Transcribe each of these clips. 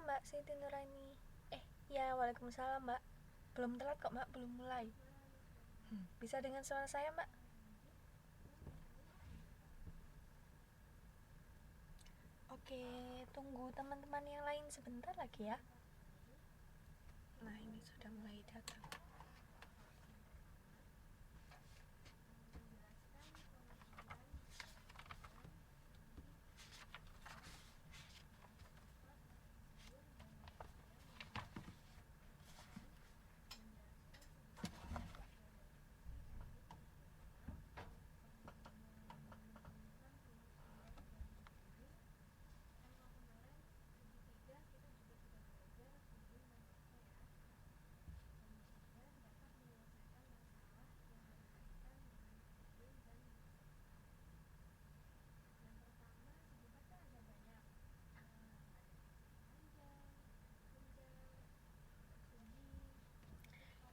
Mbak Siti Nuraini. Ya, waalaikumsalam Mbak. Belum telat kok Mbak, belum mulai. Bisa dengan suara saya Mbak? Oke, tunggu teman-teman yang lain sebentar lagi ya. Nah, ini sudah mulai datang.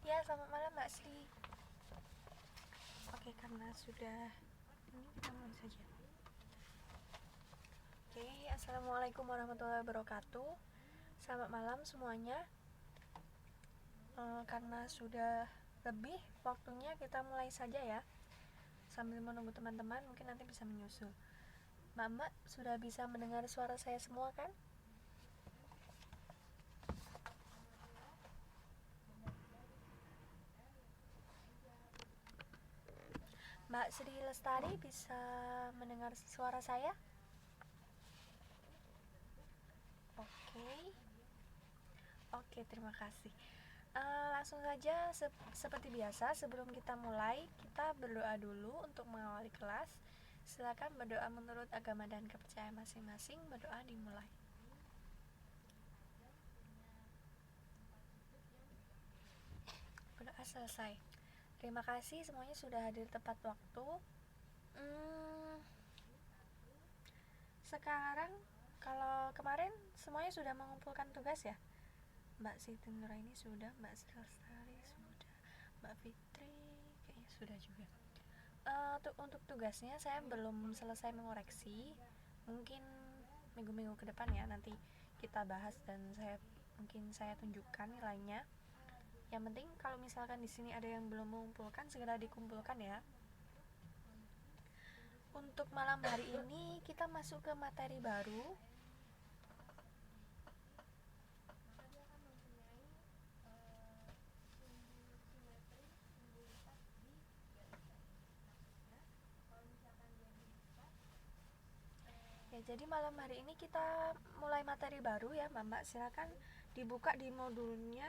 Ya, selamat malam Mbak Sri. Oke, karena sudah ini kita mulai saja. Oke, assalamualaikum warahmatullahi wabarakatuh. Selamat malam semuanya. Karena sudah lebih waktunya, kita mulai saja ya. Sambil menunggu teman-teman, mungkin nanti bisa menyusul. Mbak sudah bisa mendengar suara saya semua kan? Mbak Sri Lestari bisa mendengar suara saya? Oke. Oke, terima kasih. Langsung saja, seperti biasa sebelum kita mulai, kita berdoa dulu untuk mengawali kelas. Silakan berdoa menurut agama dan kepercayaan masing-masing. Berdoa dimulai. Berdoa selesai. Terima kasih semuanya sudah hadir tepat waktu. Sekarang kalau kemarin semuanya sudah mengumpulkan tugas ya? Mbak Siti Nuraini sudah, Mbak Sri Lestari sudah, Mbak Fitri kayaknya sudah juga. Untuk tugasnya saya belum selesai mengoreksi. Mungkin minggu-minggu ke depan ya, nanti kita bahas dan saya tunjukkan nilainya. Yang penting kalau misalkan di sini ada yang belum mengumpulkan, segera dikumpulkan ya. Untuk malam hari ini kita masuk ke materi baru. Ya, jadi malam hari ini kita mulai materi baru ya, Mbak. Silakan dibuka di modulnya.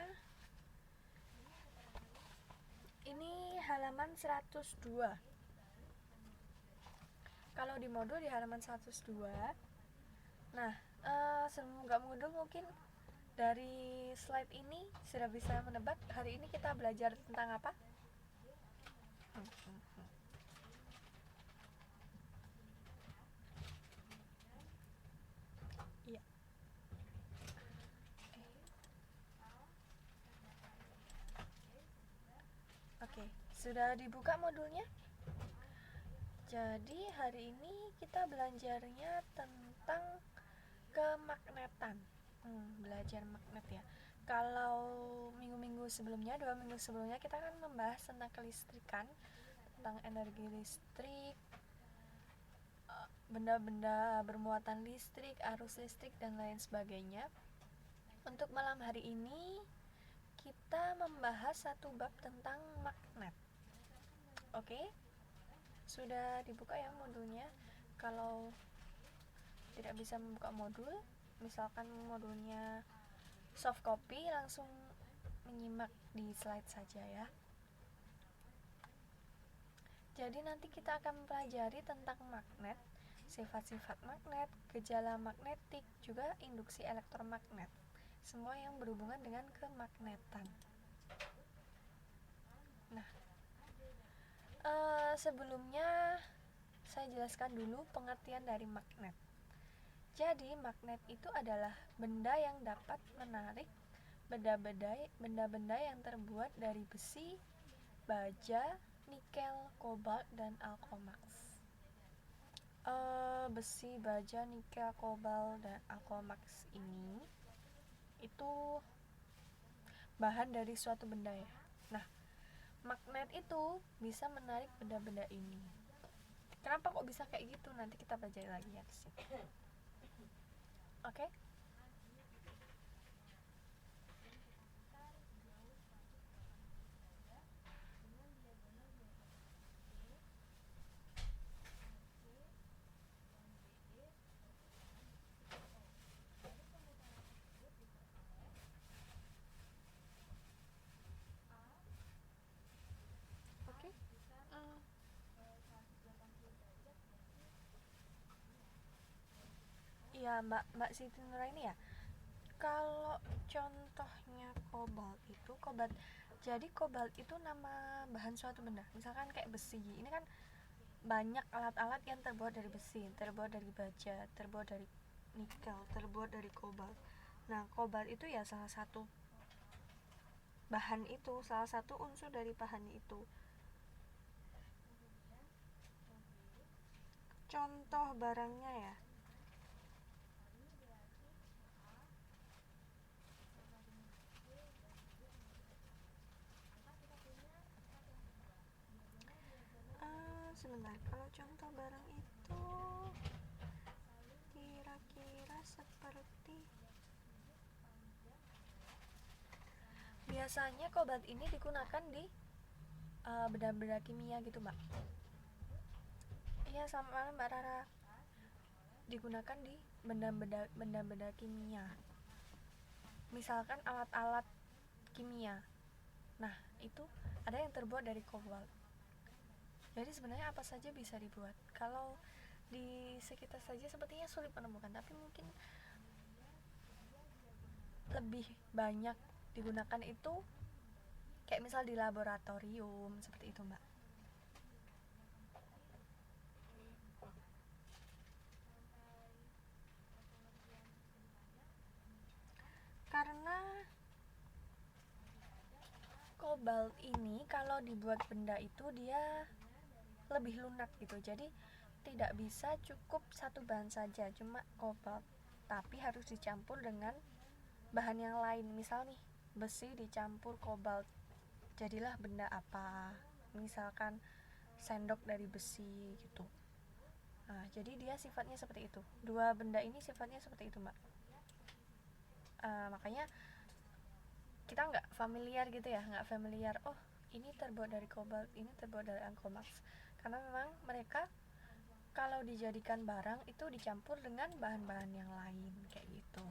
Ini halaman 102. Kalau di modul di halaman 102. Nah, sebelum nggak modul, mungkin dari slide ini sudah bisa menebak hari ini kita belajar tentang apa? Iya. Oke, sudah dibuka modulnya? Jadi hari ini kita belajarnya tentang kemagnetan. Belajar magnet ya. Kalau minggu-minggu sebelumnya, 2 minggu sebelumnya kita kan membahas tentang kelistrikan, tentang energi listrik, benda-benda bermuatan listrik, arus listrik, dan lain sebagainya. Untuk malam hari ini kita membahas satu bab tentang magnet. Oke? Sudah dibuka ya modulnya. Kalau tidak bisa membuka modul, misalkan modulnya soft copy, langsung menyimak di slide saja ya. Jadi nanti kita akan mempelajari tentang magnet, sifat-sifat magnet, gejala magnetik, juga induksi elektromagnet. Semua yang berhubungan dengan kemagnetan. Nah, sebelumnya saya jelaskan dulu pengertian dari magnet. Jadi magnet itu adalah benda yang dapat menarik benda-benda yang terbuat dari besi, baja, nikel, kobalt, dan alkomax. Besi, baja, nikel, kobalt, dan alkomax ini itu bahan dari suatu benda ya. Nah, magnet itu bisa menarik benda-benda ini. Kenapa kok bisa kayak gitu? Nanti kita pelajari lagi ya di sini. Oke? Oke. Iya, Mbak Siti Nuraini ya. Kalau contohnya kobalt, jadi kobalt itu nama bahan suatu benda. Misalkan kayak besi, ini kan banyak alat-alat yang terbuat dari besi, terbuat dari baja, terbuat dari nikel, terbuat dari kobalt. Nah, kobalt itu ya salah satu bahan itu, salah satu unsur dari bahan itu. Contoh barangnya ya. Sebentar, kalau contoh barang itu kira-kira seperti, biasanya kobalt ini digunakan di benda-benda kimia gitu, Mbak. Iya, selamat malam Mbak Rara. Digunakan di benda-benda kimia. Misalkan alat-alat kimia. Nah, itu ada yang terbuat dari kobalt. Jadi sebenarnya apa saja bisa dibuat. Kalau di sekitar saja sepertinya sulit menemukan, tapi mungkin lebih banyak digunakan itu kayak misal di laboratorium seperti itu, Mbak. Karena kobalt ini kalau dibuat benda itu dia lebih lunak gitu, jadi tidak bisa cukup satu bahan saja cuma kobalt, tapi harus dicampur dengan bahan yang lain. Misal nih, besi dicampur kobalt, jadilah benda apa, misalkan sendok dari besi gitu. Nah, jadi dia sifatnya seperti itu, dua benda ini sifatnya seperti itu, Mbak. Makanya kita nggak familiar gitu ya, nggak familiar, oh ini terbuat dari kobalt, ini terbuat dari alkomax, karena memang mereka kalau dijadikan barang itu dicampur dengan bahan-bahan yang lain kayak gitu.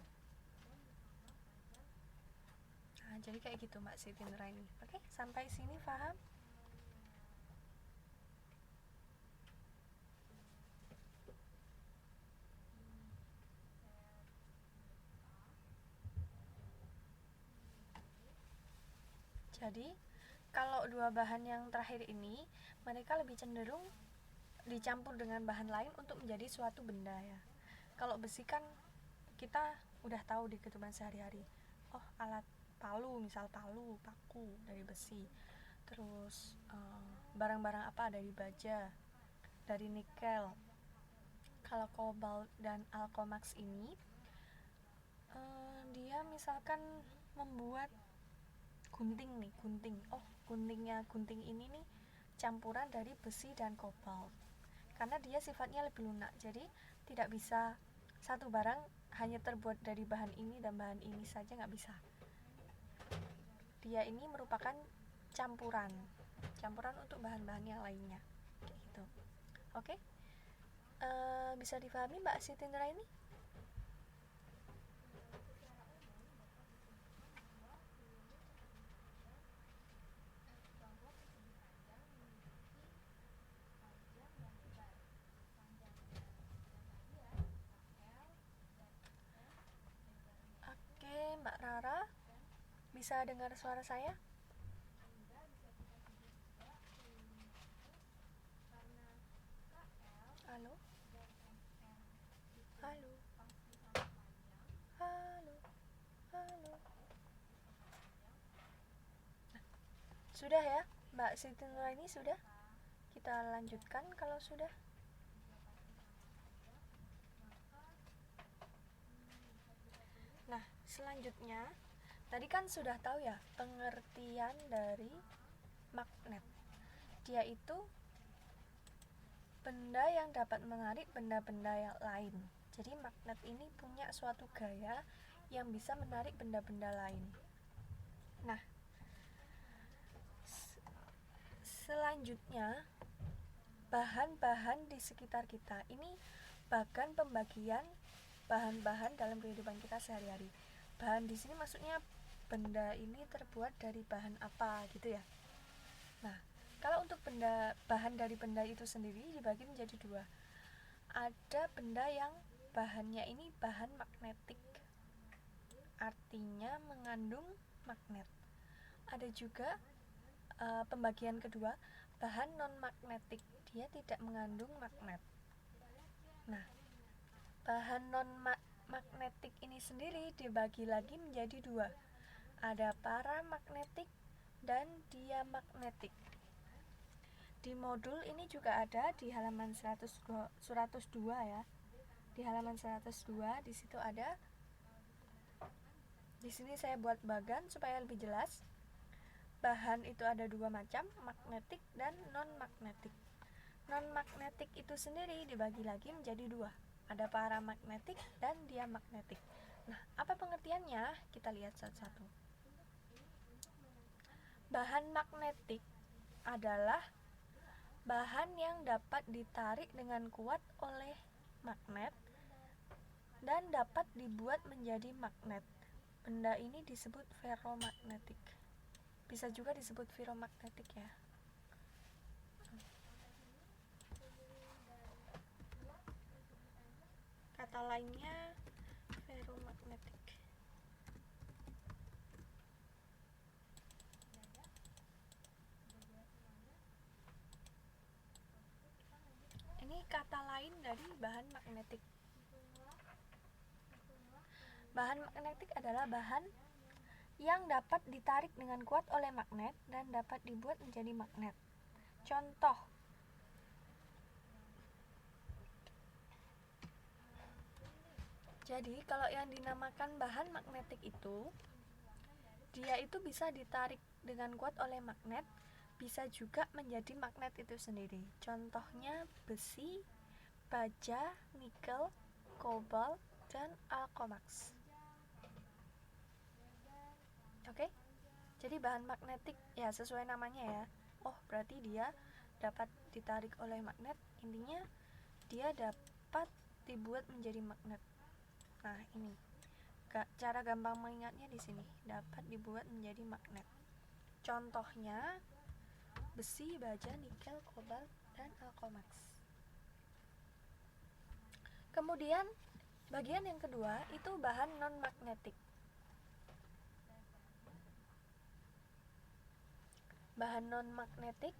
Nah, jadi kayak gitu Mbak Siti Nuraini. Oke, sampai sini paham? Jadi kalau dua bahan yang terakhir ini mereka lebih cenderung dicampur dengan bahan lain untuk menjadi suatu benda ya. Kalau besi kan kita udah tahu di kehidupan sehari-hari, oh alat palu, misal palu, paku dari besi. Terus barang-barang apa dari baja, dari nikel. Kalau kobalt dan alkomax ini dia misalkan membuat gunting nih, oh gunting ini nih campuran dari besi dan kobalt, karena dia sifatnya lebih lunak, jadi tidak bisa satu barang hanya terbuat dari bahan ini dan bahan ini saja, nggak bisa. Dia ini merupakan campuran untuk bahan-bahan yang lainnya kayak gitu. Oke? Bisa dipahami Mbak Siti Nuraini? Oke, Mbak Rara, bisa dengar suara saya? Halo? Halo? Halo? Halo? Sudah ya, Mbak Siti Nuraini, sudah? Kita lanjutkan kalau sudah. Nah, selanjutnya, tadi kan sudah tahu ya pengertian dari magnet. Dia itu benda yang dapat menarik benda-benda yang lain. Jadi magnet ini punya suatu gaya yang bisa menarik benda-benda lain. Nah, selanjutnya bahan-bahan di sekitar kita. Ini bagan pembagian bahan-bahan dalam kehidupan kita sehari-hari. Bahan di sini maksudnya benda ini terbuat dari bahan apa gitu ya. Nah, kalau untuk bahan dari benda itu sendiri dibagi menjadi dua. Ada benda yang bahannya ini bahan magnetik, artinya mengandung magnet. Ada juga pembagian kedua, bahan non-magnetik, dia tidak mengandung magnet. Nah, bahan non-magnetik ini sendiri dibagi lagi menjadi dua. Ada paramagnetik dan diamagnetik. Di modul ini juga ada di halaman 102 ya. Di halaman 102 di situ ada. Di sini saya buat bagan supaya lebih jelas. Bahan itu ada dua macam, magnetik dan non-magnetik. Non-magnetik itu sendiri dibagi lagi menjadi dua. Ada paramagnetik dan diamagnetik. Nah, apa pengertiannya? Kita lihat satu-satu. Bahan magnetik adalah bahan yang dapat ditarik dengan kuat oleh magnet dan dapat dibuat menjadi magnet. Benda ini disebut ferromagnetik. Bisa juga disebut ferromagnetik ya. Kata lainnya ferromagnetik. Ini kata lain dari bahan magnetik. Bahan magnetik adalah bahan yang dapat ditarik dengan kuat oleh magnet dan dapat dibuat menjadi magnet. Contoh, jadi kalau yang dinamakan bahan magnetik itu, dia itu bisa ditarik dengan kuat oleh magnet, bisa juga menjadi magnet itu sendiri. Contohnya besi, baja, nikel, kobalt, dan alkomax. Oke? Jadi bahan magnetik ya sesuai namanya ya. Oh, berarti dia dapat ditarik oleh magnet. Intinya dia dapat dibuat menjadi magnet. Nah, ini cara gampang mengingatnya di sini, dapat dibuat menjadi magnet. Contohnya besi, baja, nikel, kobalt, dan alkomax. Kemudian bagian yang kedua itu bahan non-magnetik. Bahan non-magnetik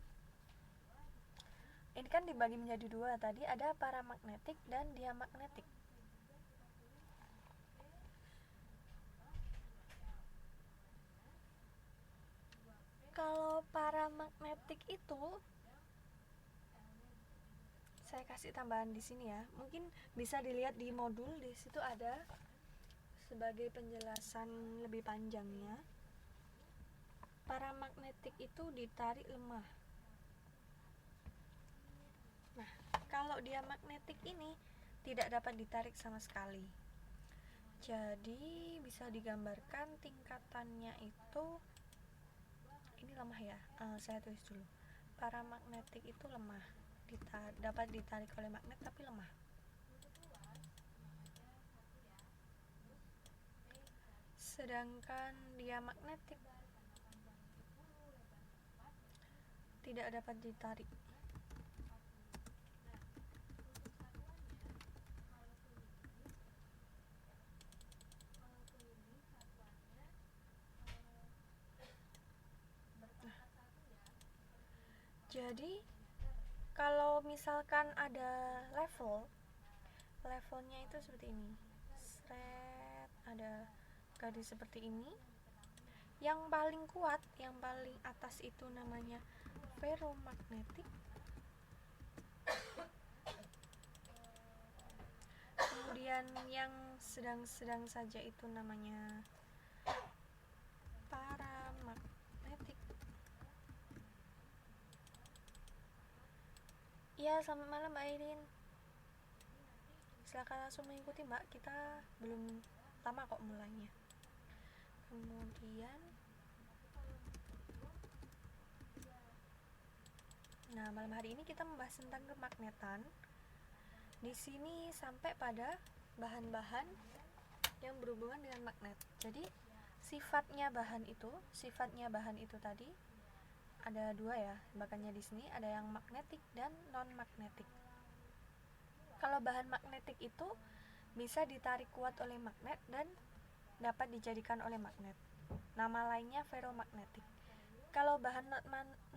ini kan dibagi menjadi dua tadi, ada paramagnetik dan diamagnetik. Kalau paramagnetik itu saya kasih tambahan di sini ya. Mungkin bisa dilihat di modul, di situ ada sebagai penjelasan lebih panjangnya. Paramagnetik itu ditarik lemah. Nah, kalau diamagnetik ini tidak dapat ditarik sama sekali. Jadi bisa digambarkan tingkatannya itu, ini lemah ya. Saya tulis dulu. Paramagnetik itu lemah, dapat ditarik oleh magnet tapi lemah. Sedangkan diamagnetik tidak dapat ditarik. Jadi kalau misalkan ada levelnya itu seperti ini, ada garis seperti ini. Yang paling kuat, yang paling atas itu namanya ferromagnetik. Kemudian yang sedang-sedang saja itu namanya paramagnetik. Ya, selamat malam Mbak Airin. Silakan langsung mengikuti Mbak, kita belum lama kok mulainya. Kemudian nah, malam hari ini kita membahas tentang kemagnetan. Di sini sampai pada bahan-bahan yang berhubungan dengan magnet. Jadi sifatnya bahan itu tadi ada dua ya, makanya di sini ada yang magnetik dan non magnetik. Kalau bahan magnetik itu bisa ditarik kuat oleh magnet dan dapat dijadikan oleh magnet. Nama lainnya ferromagnetik. Kalau bahan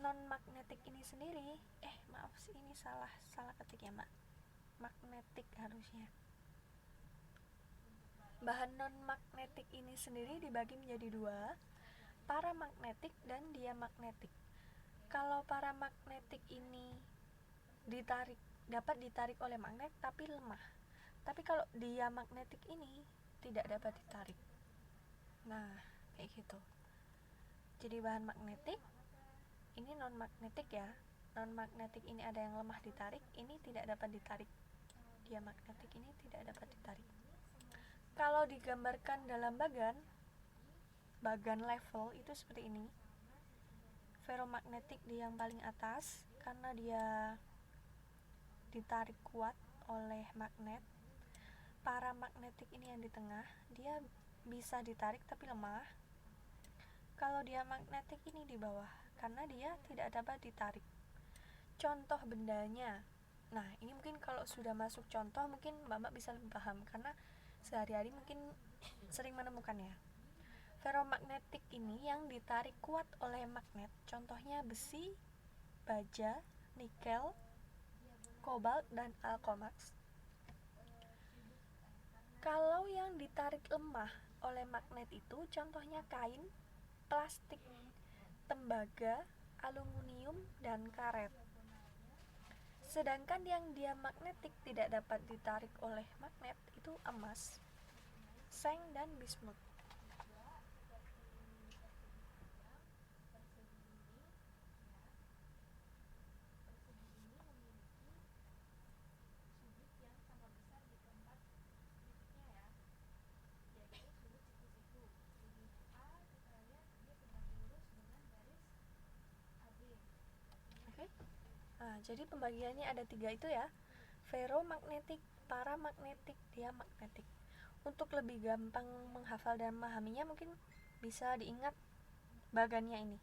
non magnetik ini sendiri, maaf ini salah ketik ya Mbak. Magnetik harusnya. Bahan non magnetik ini sendiri dibagi menjadi dua, paramagnetik dan diamagnetik. Kalau paramagnetik ini dapat ditarik oleh magnet tapi lemah. Tapi kalau diamagnetik ini tidak dapat ditarik. Nah, kayak gitu. Jadi bahan magnetik ini non magnetik ya. Non magnetik ini ada yang lemah ditarik, ini tidak dapat ditarik. Diamagnetik ini tidak dapat ditarik. Kalau digambarkan dalam bagan level itu seperti ini. Ferromagnetik di yang paling atas karena dia ditarik kuat oleh magnet. Paramagnetik ini yang di tengah, dia bisa ditarik tapi lemah. Kalau diamagnetik ini di bawah karena dia tidak dapat ditarik. Contoh bendanya, nah ini mungkin kalau sudah masuk contoh mungkin Mbak bisa lebih paham karena sehari-hari mungkin sering menemukannya. Ferromagnetik ini yang ditarik kuat oleh magnet, contohnya besi, baja, nikel, kobalt, dan alkomax. Kalau yang ditarik lemah oleh magnet itu contohnya kain, plastik, tembaga, aluminium, dan karet. Sedangkan yang diamagnetik tidak dapat ditarik oleh magnet itu emas, seng, dan bismut. Nah, jadi pembagiannya ada 3 itu ya, ferromagnetik, paramagnetik, diamagnetik. Untuk lebih gampang menghafal dan memahaminya mungkin bisa diingat bagannya ini.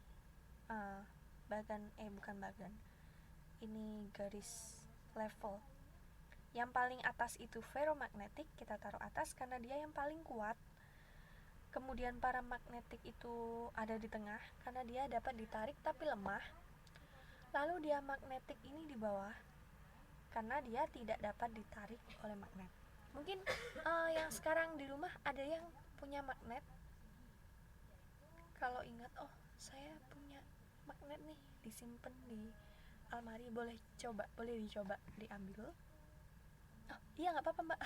Bukan bagan. Ini garis level. Yang paling atas itu ferromagnetik, kita taruh atas karena dia yang paling kuat. Kemudian paramagnetik itu ada di tengah karena dia dapat ditarik tapi lemah. Lalu diamagnetik ini di bawah karena dia tidak dapat ditarik oleh magnet. Mungkin yang sekarang di rumah ada yang punya magnet. Kalau ingat, saya punya magnet nih, disimpan di almari, boleh dicoba diambil. Iya nggak apa-apa Mbak.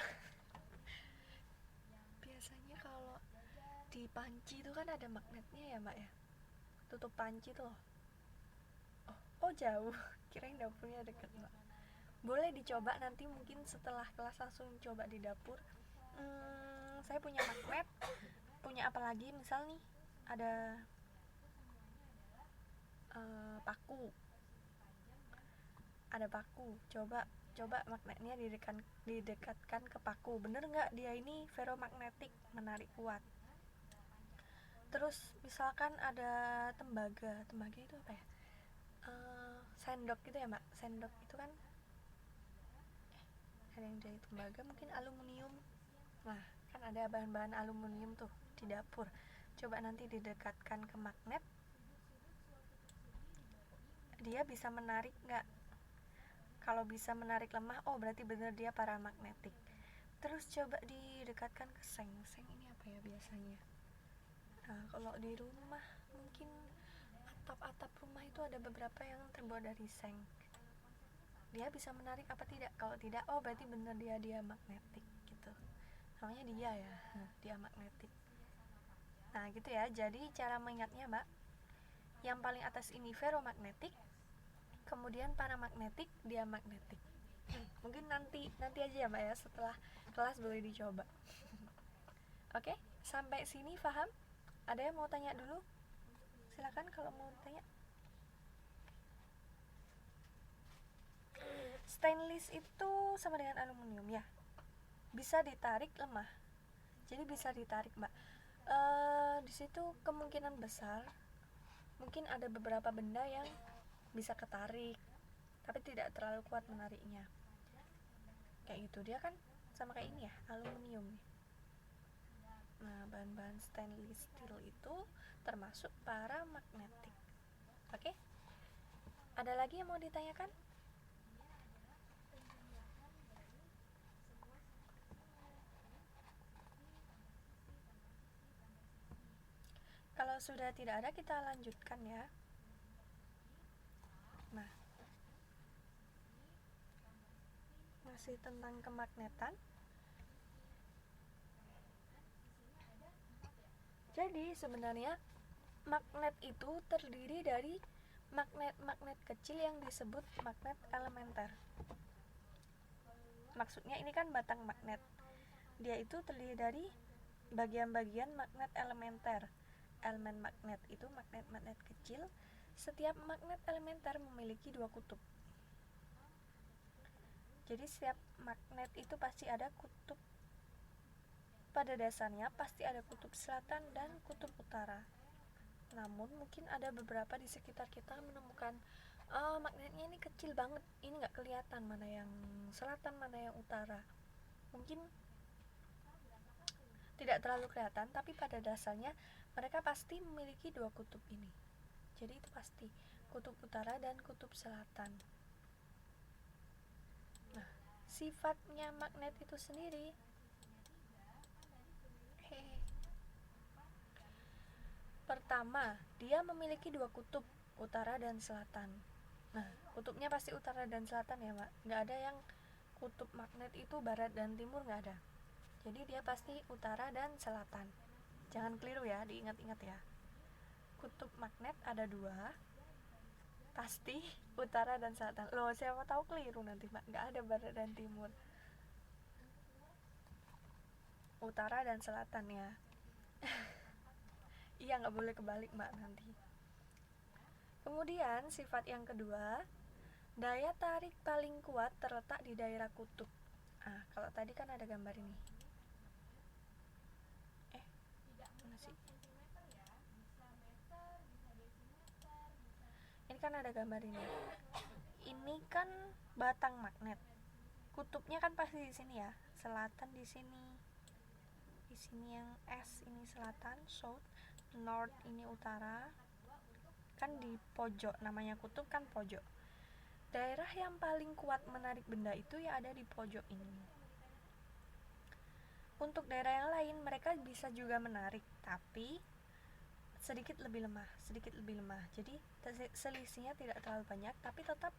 Biasanya kalau di panci itu kan ada magnetnya ya Mbak ya, tutup panci tuh. Oh jauh, kirain dapurnya dekat Mbak. Boleh dicoba nanti mungkin setelah kelas langsung coba di dapur. Saya punya magnet, punya apa lagi, misal nih ada paku, coba magnetnya didekatkan ke paku, bener nggak dia ini ferromagnetik, menarik kuat. Terus misalkan ada tembaga itu apa ya, sendok gitu ya Mbak, sendok itu kan ada yang dari tembaga, mungkin aluminium. Nah kan ada bahan-bahan aluminium tuh di dapur, coba nanti didekatkan ke magnet, dia bisa menarik nggak? Kalau bisa menarik lemah, berarti benar dia paramagnetik. Terus coba didekatkan ke seng ini apa ya biasanya? Nah kalau di rumah mungkin atap rumah itu ada beberapa yang terbuat dari seng. Dia bisa menarik apa tidak? Kalau tidak, berarti benar dia magnetik gitu. soalnya dia ya, dia magnetik. Nah gitu ya, jadi cara mengingatnya mbak, yang paling atas ini ferromagnetik, kemudian paramagnetik, diamagnetik. Mungkin nanti aja ya mbak ya, setelah kelas boleh dicoba. Oke, sampai sini paham? Ada yang mau tanya dulu? Silakan kalau mau tanya. Stainless itu sama dengan aluminium ya, bisa ditarik lemah, jadi bisa ditarik mbak. Di situ kemungkinan besar mungkin ada beberapa benda yang bisa ketarik tapi tidak terlalu kuat menariknya, kayak gitu. Dia kan sama kayak ini ya, aluminium nih. Nah bahan-bahan stainless steel itu termasuk paramagnetik. Oke, ada lagi yang mau ditanyakan? Kalau sudah tidak ada, kita lanjutkan ya. Nah, masih tentang kemagnetan. Jadi sebenarnya magnet itu terdiri dari magnet-magnet kecil yang disebut magnet elementer. Maksudnya ini kan batang magnet, dia itu terdiri dari bagian-bagian magnet elementer. Elemen magnet itu magnet-magnet kecil. Setiap magnet elementer memiliki dua kutub. Jadi setiap magnet itu pasti ada kutub, pada dasarnya pasti ada kutub selatan dan kutub utara. Namun mungkin ada beberapa di sekitar kita menemukan magnetnya ini kecil banget, ini nggak kelihatan mana yang selatan mana yang utara. Mungkin tidak terlalu kelihatan, tapi pada dasarnya mereka pasti memiliki dua kutub ini. Jadi itu pasti kutub utara dan kutub selatan. Nah, sifatnya magnet itu sendiri, pertama, dia memiliki dua kutub, utara dan selatan. Nah, kutubnya pasti utara dan selatan ya mbak, nggak ada yang kutub magnet itu barat dan timur, nggak ada. Jadi dia pasti utara dan selatan. Jangan keliru ya, diingat-ingat ya. Kutub magnet ada dua, pasti utara dan selatan. Loh, siapa tahu keliru nanti mbak, nggak ada barat dan timur, utara dan selatan ya. Iya, nggak boleh kebalik mbak nanti. Kemudian sifat yang kedua, daya tarik paling kuat terletak di daerah kutub. Kalau tadi kan ada gambar ini. Mana sih? Ini kan ada gambar ini. Ini kan batang magnet. Kutubnya kan pasti di sini ya. Selatan di sini. Di sini yang S ini selatan, south, north ini utara. Kan di pojok, namanya kutub kan pojok. Daerah yang paling kuat menarik benda itu ya ada di pojok ini. Untuk daerah yang lain mereka bisa juga menarik, tapi sedikit lebih lemah. Jadi selisihnya tidak terlalu banyak, tapi tetap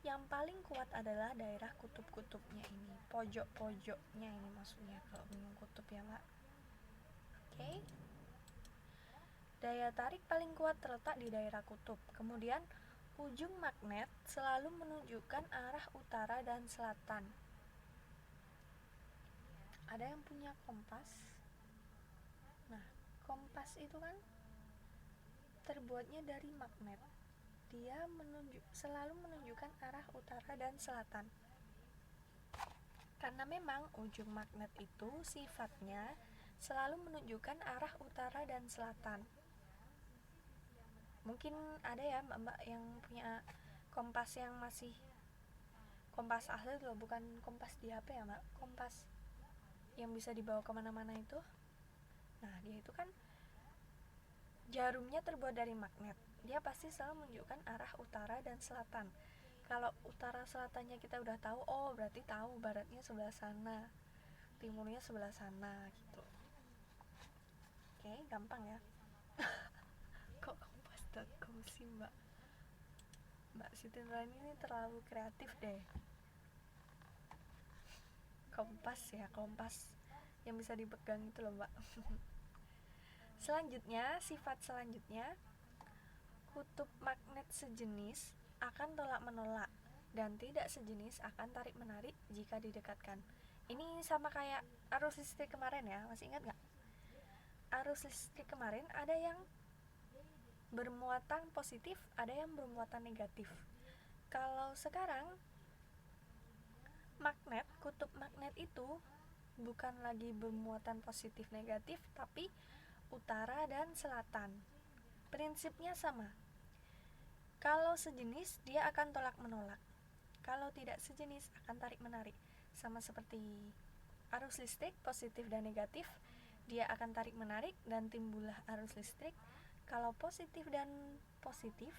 yang paling kuat adalah daerah kutub-kutubnya ini, pojok-pojoknya ini maksudnya kalau bingung kutub ya mbak. Oke. Daya tarik paling kuat terletak di daerah kutub. Kemudian ujung magnet selalu menunjukkan arah utara dan selatan. Ada yang punya kompas? Nah, kompas itu kan terbuatnya dari magnet. Dia selalu menunjukkan arah utara dan selatan. Karena memang ujung magnet itu sifatnya selalu menunjukkan arah utara dan selatan. Mungkin ada ya mbak-mbak yang punya kompas yang masih kompas asli loh, bukan kompas di HP ya mbak, kompas yang bisa dibawa kemana-mana itu. Nah dia itu kan jarumnya terbuat dari magnet, dia pasti selalu menunjukkan arah utara dan selatan. Kalau utara selatannya kita udah tahu, oh berarti tahu baratnya sebelah sana, timurnya sebelah sana gitu. Oke, gampang ya. Kok kompas.com sih mbak Siti Nurani ini terlalu kreatif deh. Kompas ya, kompas yang bisa dipegang itu loh Mbak. Selanjutnya, sifat selanjutnya, kutub magnet sejenis akan tolak menolak dan tidak sejenis akan tarik menarik jika didekatkan. Ini sama kayak arus listrik kemarin ya, masih ingat nggak? Arus listrik kemarin ada yang bermuatan positif, ada yang bermuatan negatif. Kalau sekarang magnet, kutub magnet itu bukan lagi bermuatan positif negatif, tapi utara dan selatan. Prinsipnya sama. Kalau sejenis dia akan tolak menolak. Kalau tidak sejenis akan tarik menarik. Sama seperti arus listrik positif dan negatif, dia akan tarik menarik dan timbullah arus listrik. Kalau positif dan positif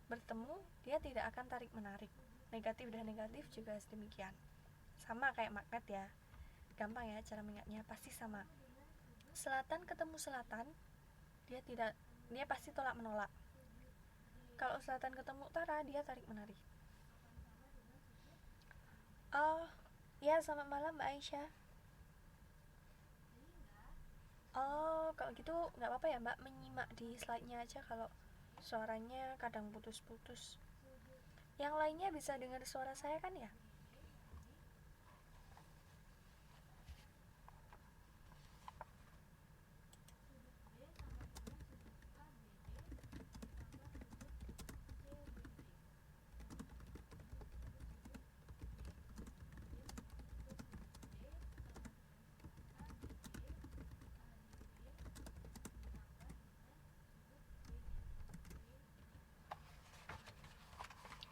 bertemu, dia tidak akan tarik menarik. Negatif dan negatif juga demikian. Sama kayak magnet ya. Gampang ya cara mengingatnya, pasti sama. Selatan ketemu selatan, dia pasti tolak menolak. Kalau selatan ketemu utara, dia tarik menarik. Oh, ya selamat malam Mbak Aisyah. Oh, kalau gitu nggak apa-apa ya Mbak, menyimak di slide-nya aja kalau suaranya kadang putus-putus. Yang lainnya bisa dengar suara saya kan ya?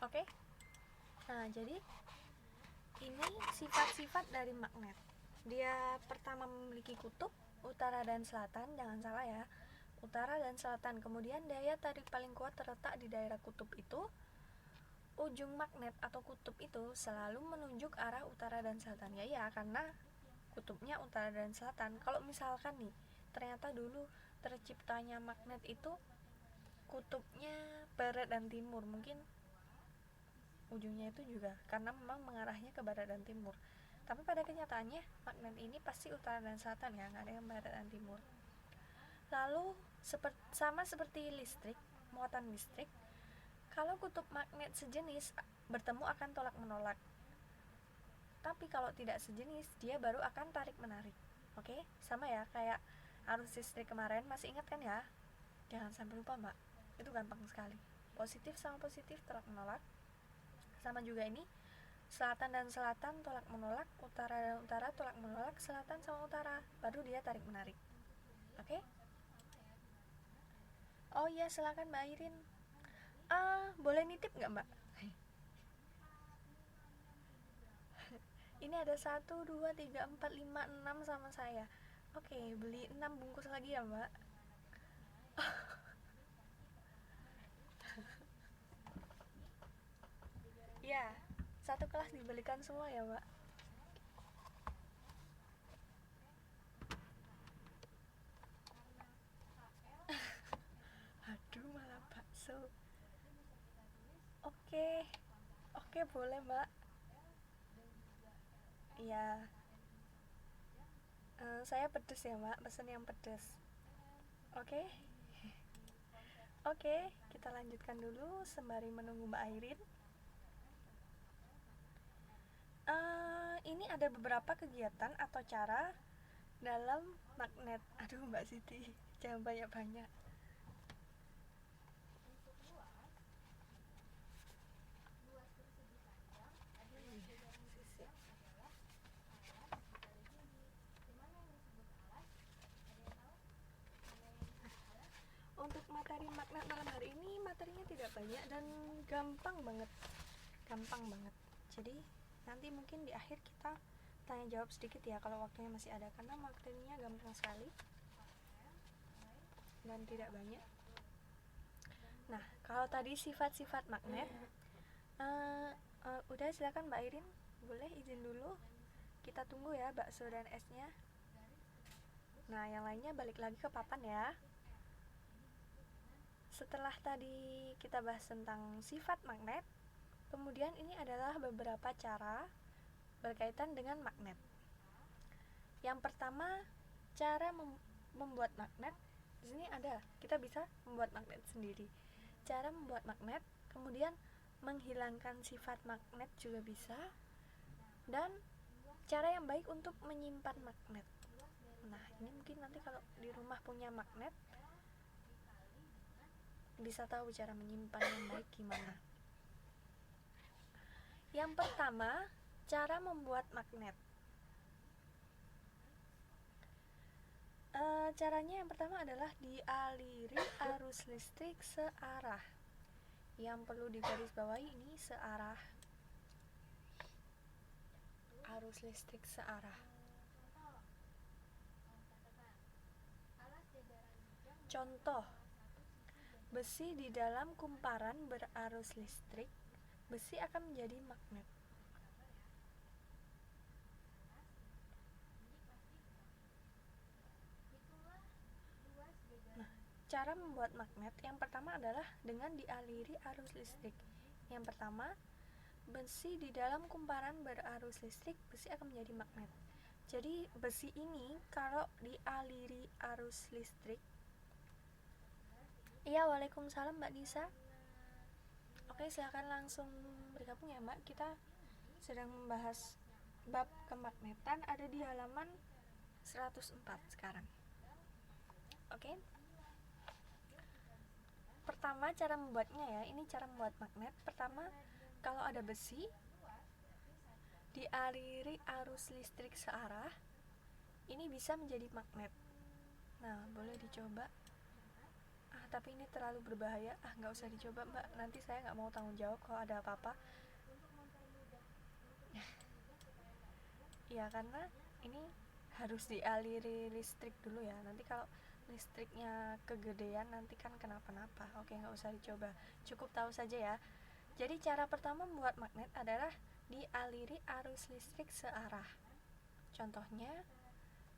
Oke. Nah, jadi ini sifat-sifat dari magnet. Dia pertama memiliki kutub utara dan selatan, jangan salah ya. Utara dan selatan. Kemudian daya tarik paling kuat terletak di daerah kutub itu. Ujung magnet atau kutub itu selalu menunjuk arah utara dan selatan. Ya, karena kutubnya utara dan selatan. Kalau misalkan nih, ternyata dulu terciptanya magnet itu kutubnya barat dan timur, mungkin ujungnya itu juga karena memang mengarahnya ke barat dan timur. Tapi pada kenyataannya magnet ini pasti utara dan selatan ya, nggak ada yang barat dan timur. Lalu sama seperti listrik, muatan listrik, kalau kutub magnet sejenis bertemu akan tolak menolak. Tapi kalau tidak sejenis, dia baru akan tarik menarik. Oke, sama ya kayak arus listrik kemarin, masih ingat kan ya? Jangan sampai lupa Mbak, itu gampang sekali. Positif sama positif tolak menolak. Sama juga ini, selatan dan selatan tolak menolak, utara dan utara tolak menolak, selatan sama utara, baru dia tarik menarik. Oke? Oh iya, silakan Mbak Irin. Boleh nitip nggak Mbak? Ini ada 1, 2, 3, 4, 5, 6 sama saya. Oke, beli 6 bungkus lagi ya Mbak. Ya, satu kelas dibelikan semua ya Mbak. Aduh, malah bakso. Oke, oke boleh Mbak. Iya, saya pedes ya Mbak, pesen yang pedes. Oke, oke, kita lanjutkan dulu sembari menunggu Mbak Airin. Ini ada beberapa kegiatan atau cara dalam magnet. Aduh Mbak Siti, jangan banyak-banyak. Untuk materi magnet malam hari ini, materinya tidak banyak dan gampang banget. Gampang banget. Jadi nanti mungkin di akhir kita tanya jawab sedikit ya kalau waktunya masih ada, karena materinya gampang sekali dan tidak banyak. Nah, kalau tadi sifat-sifat magnet, udah silakan Mbak Irin, boleh izin dulu. Kita tunggu ya bakso dan esnya. Nah, yang lainnya balik lagi ke papan ya. Setelah tadi kita bahas tentang sifat magnet, kemudian ini adalah beberapa cara berkaitan dengan magnet. Yang pertama, cara membuat magnet. Di sini ada, kita bisa membuat magnet sendiri. Cara membuat magnet, kemudian menghilangkan sifat magnet juga bisa, dan cara yang baik untuk menyimpan magnet. Nah, ini mungkin nanti kalau di rumah punya magnet bisa tahu cara menyimpan yang baik gimana. Yang pertama, cara membuat magnet. Caranya yang pertama adalah dialiri arus listrik searah. Yang perlu digarisbawahi ini searah. Arus listrik searah. Contoh, besi di dalam kumparan berarus listrik, besi akan menjadi magnet. Cara membuat magnet yang pertama adalah dengan dialiri arus listrik. Yang pertama, besi di dalam kumparan berarus listrik, besi akan menjadi magnet. Jadi besi ini kalau dialiri arus listrik. Iya, waalaikumsalam Mbak Nisa. Oke, silakan langsung bergabung ya Mbak. Kita sedang membahas bab kemagnetan, ada di halaman 104 sekarang. Oke. Pertama, cara membuatnya ya. Ini cara membuat magnet. Pertama, kalau ada besi dialiri arus listrik searah, ini bisa menjadi magnet. Nah, boleh dicoba. Tapi ini terlalu berbahaya. Nggak usah dicoba Mbak. Nanti saya nggak mau tanggung jawab kalau ada apa-apa. Ya, karena ini harus dialiri listrik dulu ya. Nanti kalau listriknya kegedean nanti kan kenapa-napa. Oke, nggak usah dicoba, cukup tahu saja ya. Jadi cara pertama membuat magnet adalah dialiri arus listrik searah. Contohnya,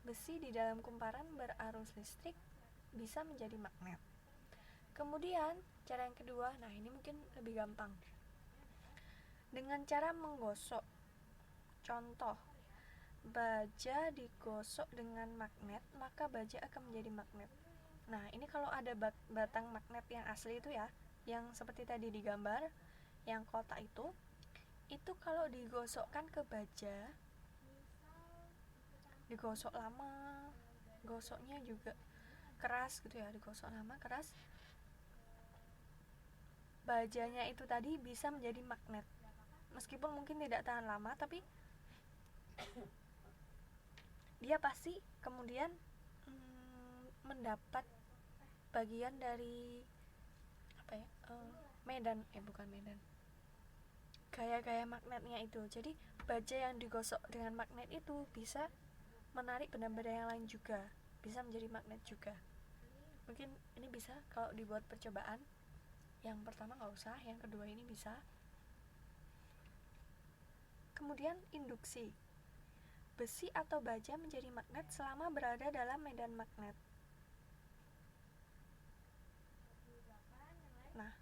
besi di dalam kumparan berarus listrik bisa menjadi magnet. Kemudian cara yang kedua, nah ini mungkin lebih gampang, dengan cara menggosok. Contoh, baja digosok dengan magnet, maka baja akan menjadi magnet. Nah, ini kalau ada batang magnet yang asli itu ya, yang seperti tadi digambar, yang kotak itu kalau digosokkan ke baja, digosok lama, gosoknya juga keras gitu ya, digosok lama keras, bajanya itu tadi bisa menjadi magnet. Meskipun mungkin tidak tahan lama, tapi dia pasti kemudian mendapat bagian dari gaya-gaya magnetnya itu. Jadi baja yang digosok dengan magnet itu bisa menarik benda-benda yang lain juga, bisa menjadi magnet juga. Mungkin ini bisa kalau dibuat percobaan. Yang pertama nggak usah, yang kedua ini bisa. Kemudian induksi. Besi atau baja menjadi magnet selama berada dalam medan magnet. Nah,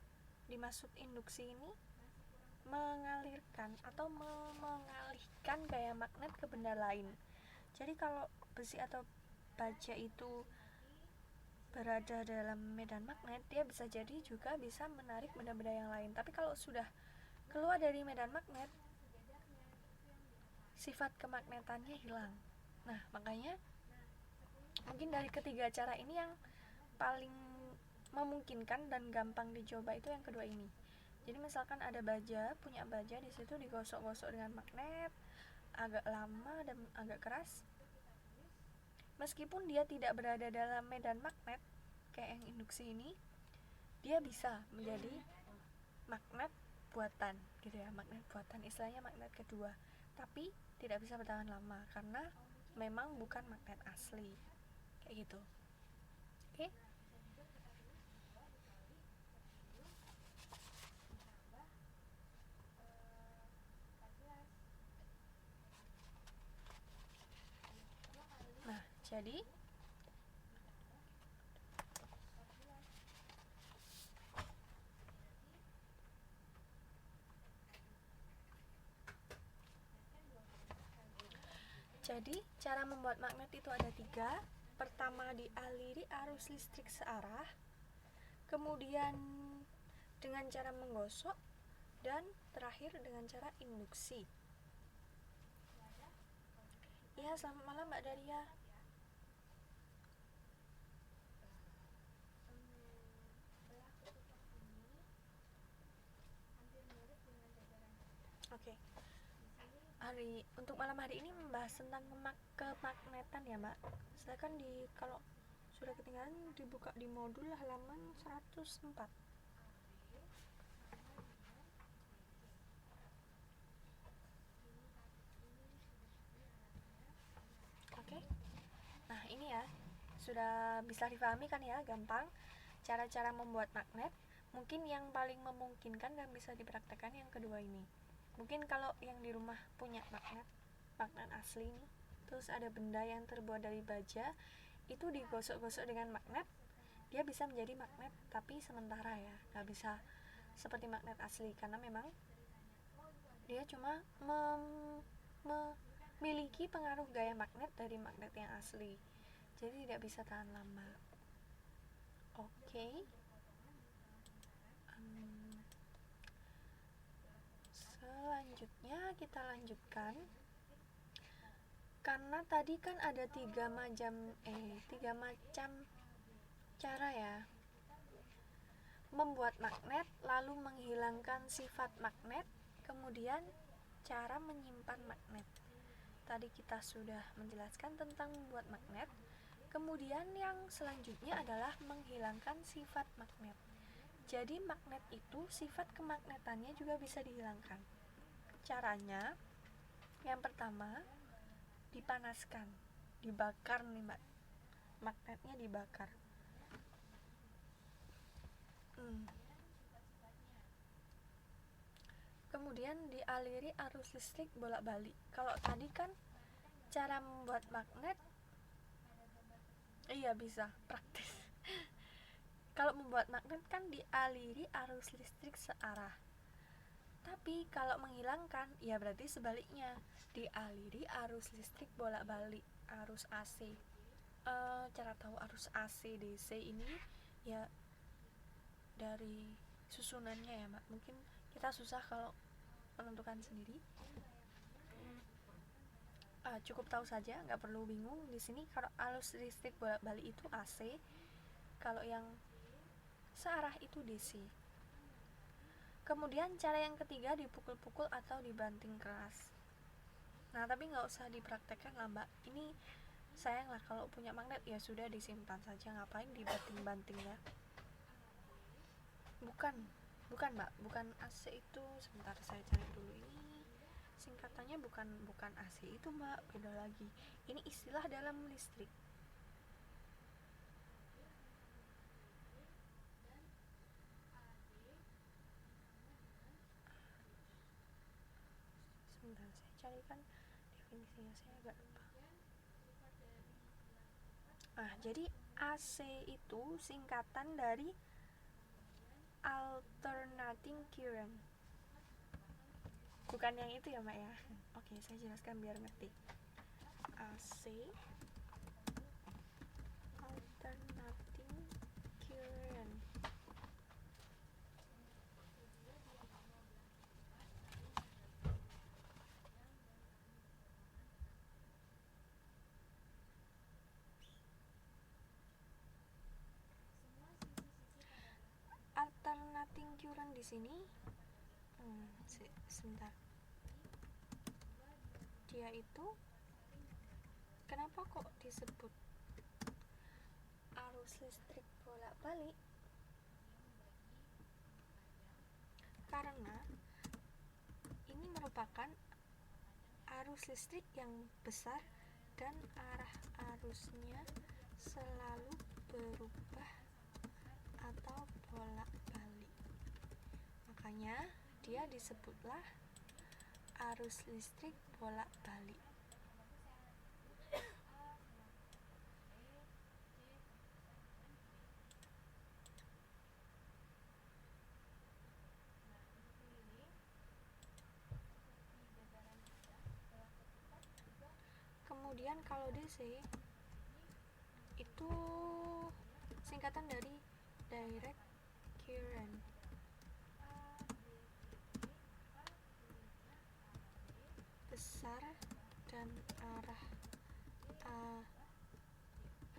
dimaksud induksi ini mengalirkan atau mengalihkan gaya magnet ke benda lain. Jadi kalau besi atau baja itu berada dalam medan magnet, dia bisa jadi juga bisa menarik benda-benda yang lain. Tapi kalau sudah keluar dari medan magnet, sifat kemagnetannya hilang. Nah, makanya mungkin dari ketiga cara ini yang paling memungkinkan dan gampang dicoba itu yang kedua ini. Jadi misalkan ada baja, punya baja, di situ digosok-gosok dengan magnet, agak lama dan agak keras. Meskipun dia tidak berada dalam medan magnet kayak yang induksi ini, dia bisa menjadi magnet buatan gitu ya, magnet buatan, istilahnya magnet kedua. Tapi tidak bisa bertahan lama karena memang bukan magnet asli kayak gitu. Oke? Nah, jadi Jadi cara membuat magnet itu ada 3. Pertama, dialiri arus listrik searah, kemudian dengan cara menggosok, dan terakhir dengan cara induksi. Ya, selamat malam Mbak Daria. Oke. Untuk malam hari ini membahas tentang kemagnetan ya Mbak. Silakan kalau sudah ketinggalan dibuka di modul halaman 104. Oke. Nah, ini ya. Sudah bisa dipahami kan ya, gampang. Cara-cara membuat magnet. Mungkin yang paling memungkinkan dan bisa dipraktekkan yang kedua ini. Mungkin kalau yang di rumah punya magnet asli nih, terus ada benda yang terbuat dari baja, itu digosok-gosok dengan magnet, dia bisa menjadi magnet, tapi sementara ya, nggak bisa seperti magnet asli, karena memang dia cuma memiliki pengaruh gaya magnet dari magnet yang asli, jadi tidak bisa tahan lama. Oke. Selanjutnya kita lanjutkan, karena tadi kan ada tiga macam cara ya membuat magnet, lalu menghilangkan sifat magnet, kemudian cara menyimpan magnet. Tadi kita sudah menjelaskan tentang membuat magnet, kemudian yang selanjutnya adalah menghilangkan sifat magnet. Jadi magnet itu sifat kemagnetannya juga bisa dihilangkan. Caranya, yang pertama, dipanaskan, dibakar nih Mbak, magnetnya dibakar. Kemudian dialiri arus listrik bolak-balik. Kalau tadi kan cara membuat magnet, iya bisa praktis. Kalau membuat magnet kan dialiri arus listrik searah. Tapi kalau menghilangkan, ya berarti sebaliknya, dialiri arus listrik bolak-balik, arus AC. Cara tahu arus AC DC ini ya dari susunannya ya Mbak. Mungkin kita susah kalau menentukan sendiri. Cukup tahu saja, nggak perlu bingung. Di sini kalau arus listrik bolak-balik itu AC, kalau yang searah itu DC. Kemudian cara yang ketiga, dipukul-pukul atau dibanting keras. Nah, tapi nggak usah dipraktekkan lah Mbak. Ini sayang lah, kalau punya magnet ya sudah disimpan saja, ngapain dibanting-banting ya. Bukan Mbak, bukan AC itu. Sebentar saya cari dulu, ini singkatannya bukan AC itu Mbak, beda lagi. Ini istilah dalam listrik. Sebentar saya carikan definisinya, saya agak lupa. Jadi AC itu singkatan dari alternating current. Bukan yang itu ya Mbak ya. Oke, saya jelaskan biar ngerti. AC alternating current. Alternating current di sini sebentar. Dia itu kenapa kok disebut arus listrik bolak-balik? Karena ini merupakan arus listrik yang besar dan arah arusnya selalu berubah atau bolak-balik. Makanya dia disebutlah arus listrik bolak-balik. Kemudian kalau DC itu singkatan dari direct current. Besar dan arah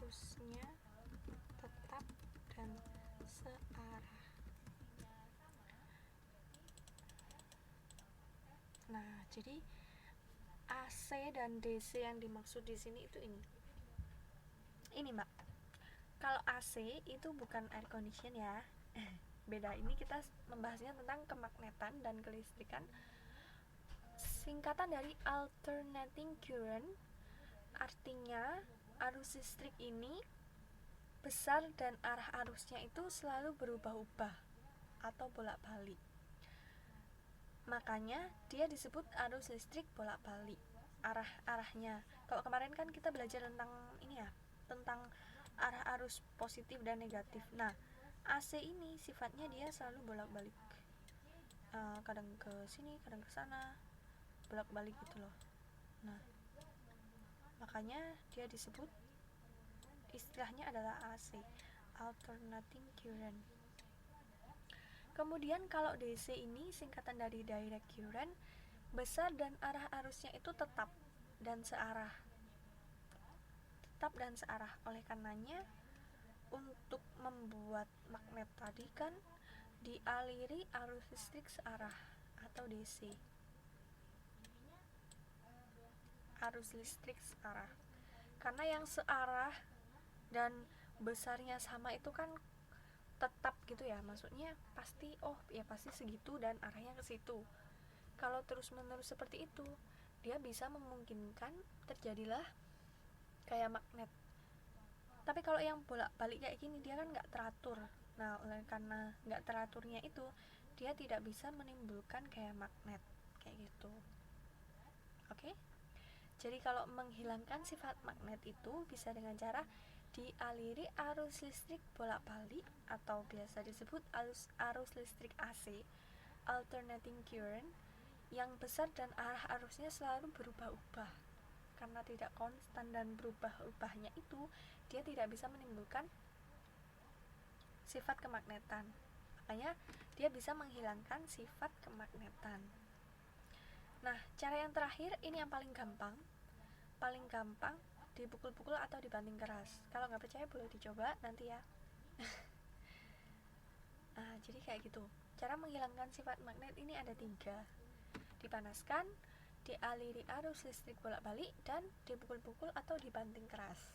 arusnya tetap dan searah. Nah, jadi AC dan DC yang dimaksud di sini itu ini. Ini, Mbak. Kalau AC itu bukan air condition ya. Beda, ini kita membahasnya tentang kemagnetan dan kelistrikan. Singkatan dari alternating current, artinya arus listrik ini besar dan arah arusnya itu selalu berubah-ubah atau bolak-balik. Makanya dia disebut arus listrik bolak-balik arahnya. Kalau kemarin kan kita belajar tentang ini ya, tentang arah arus positif dan negatif. Nah, AC ini sifatnya dia selalu bolak-balik, kadang ke sini, kadang ke sana, bolak-balik gitu loh. Nah, makanya dia disebut, istilahnya adalah AC, alternating current. Kemudian kalau DC ini singkatan dari direct current, besar dan arah arusnya itu tetap dan searah. Oleh karenanya untuk membuat magnet tadi kan dialiri arus listrik searah atau DC. Arus listrik searah. Karena yang searah dan besarnya sama itu kan tetap gitu ya, maksudnya pasti pasti segitu dan arahnya ke situ. Kalau terus-menerus seperti itu, dia bisa memungkinkan terjadilah kayak magnet. Tapi kalau yang bolak-balik kayak gini, dia kan nggak teratur. Nah, oleh karena nggak teraturnya itu, dia tidak bisa menimbulkan kayak magnet kayak gitu. Oke? Jadi kalau menghilangkan sifat magnet itu bisa dengan cara dialiri arus listrik bolak-balik atau biasa disebut arus listrik AC, alternating current, yang besar dan arah arusnya selalu berubah-ubah. Karena tidak konstan dan berubah-ubahnya itu, dia tidak bisa menimbulkan sifat kemagnetan. Makanya dia bisa menghilangkan sifat kemagnetan. Nah, cara yang terakhir ini yang paling gampang dipukul-pukul atau dibanting keras. Kalau nggak percaya boleh dicoba nanti ya. Nah, jadi kayak gitu. Cara menghilangkan sifat magnet ini ada 3. Dipanaskan, dialiri arus listrik bolak-balik, dan dipukul-pukul atau dibanting keras.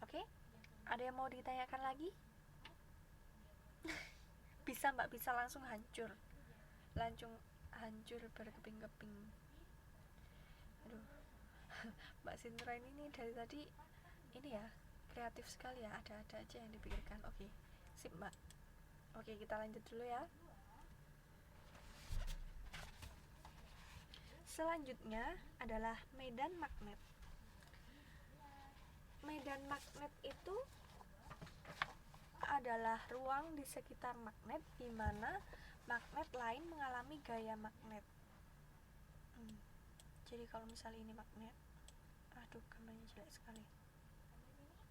Oke? Ada yang mau ditanyakan lagi? Bisa Mbak, bisa langsung hancur berkeping-keping. Aduh, Mbak Sintra ini dari tadi ini ya, kreatif sekali ya, ada-ada aja yang dipikirkan. Oke, sip Mbak. Oke, kita lanjut dulu ya. Selanjutnya adalah medan magnet. Medan magnet itu adalah ruang di sekitar magnet di mana magnet lain mengalami gaya magnet. Jadi kalau misalnya ini magnet, gambarnya jelek sekali.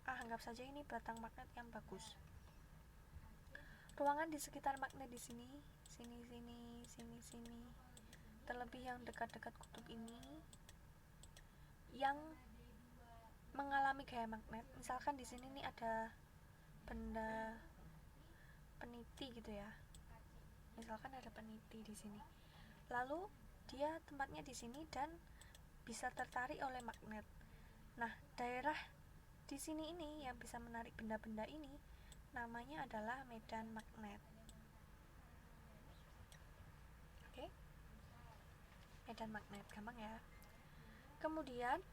Anggap saja ini batang magnet yang bagus. Ruangan di sekitar magnet di sini, sini, terlebih yang dekat-dekat kutub ini, yang mengalami gaya magnet. Misalkan di sini nih ada benda peniti gitu ya. Misalkan ada peniti di sini. Lalu dia tempatnya di sini dan bisa tertarik oleh magnet. Nah, daerah di sini ini yang bisa menarik benda-benda ini namanya adalah medan magnet. Oke? Medan magnet, gampang ya. Kemudian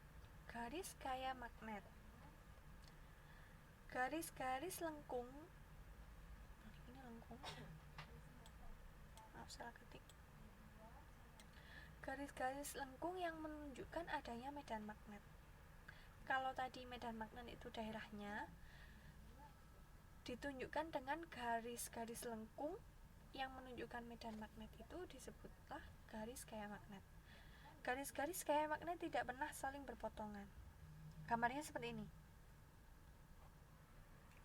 garis gaya magnet. Garis-garis lengkung. Ini lengkung. Maaf, salah ketik. Garis-garis lengkung yang menunjukkan adanya medan magnet. Kalau tadi medan magnet itu daerahnya ditunjukkan dengan garis-garis lengkung yang menunjukkan medan magnet, itu disebutlah garis gaya magnet. Garis-garis gaya magnet tidak pernah saling berpotongan. gambarnya seperti ini.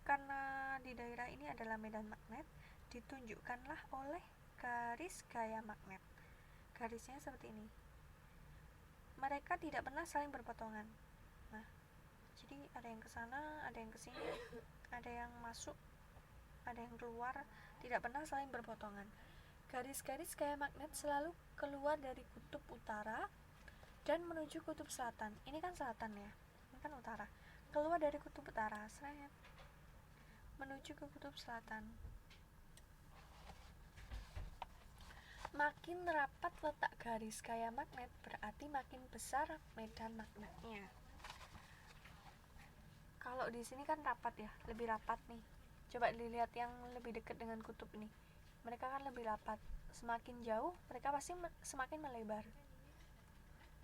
Karena di daerah ini adalah medan magnet, ditunjukkanlah oleh garis gaya magnet. Garisnya seperti ini. Mereka tidak pernah saling berpotongan. Nah, jadi ada yang ke sana, ada yang ke sini, ada yang masuk, ada yang keluar, tidak pernah saling berpotongan. Garis-garis gaya magnet selalu keluar dari kutub utara dan menuju kutub selatan. Ini kan selatan ya, ini kan utara. Keluar dari kutub utara, seret, menuju ke kutub selatan. Makin rapat letak garis gaya magnet, berarti makin besar medan magnetnya. Kalau di sini kan rapat ya, lebih rapat nih. Coba dilihat yang lebih dekat dengan kutub ini. Mereka kan lebih rapat. Semakin jauh, mereka pasti semakin melebar.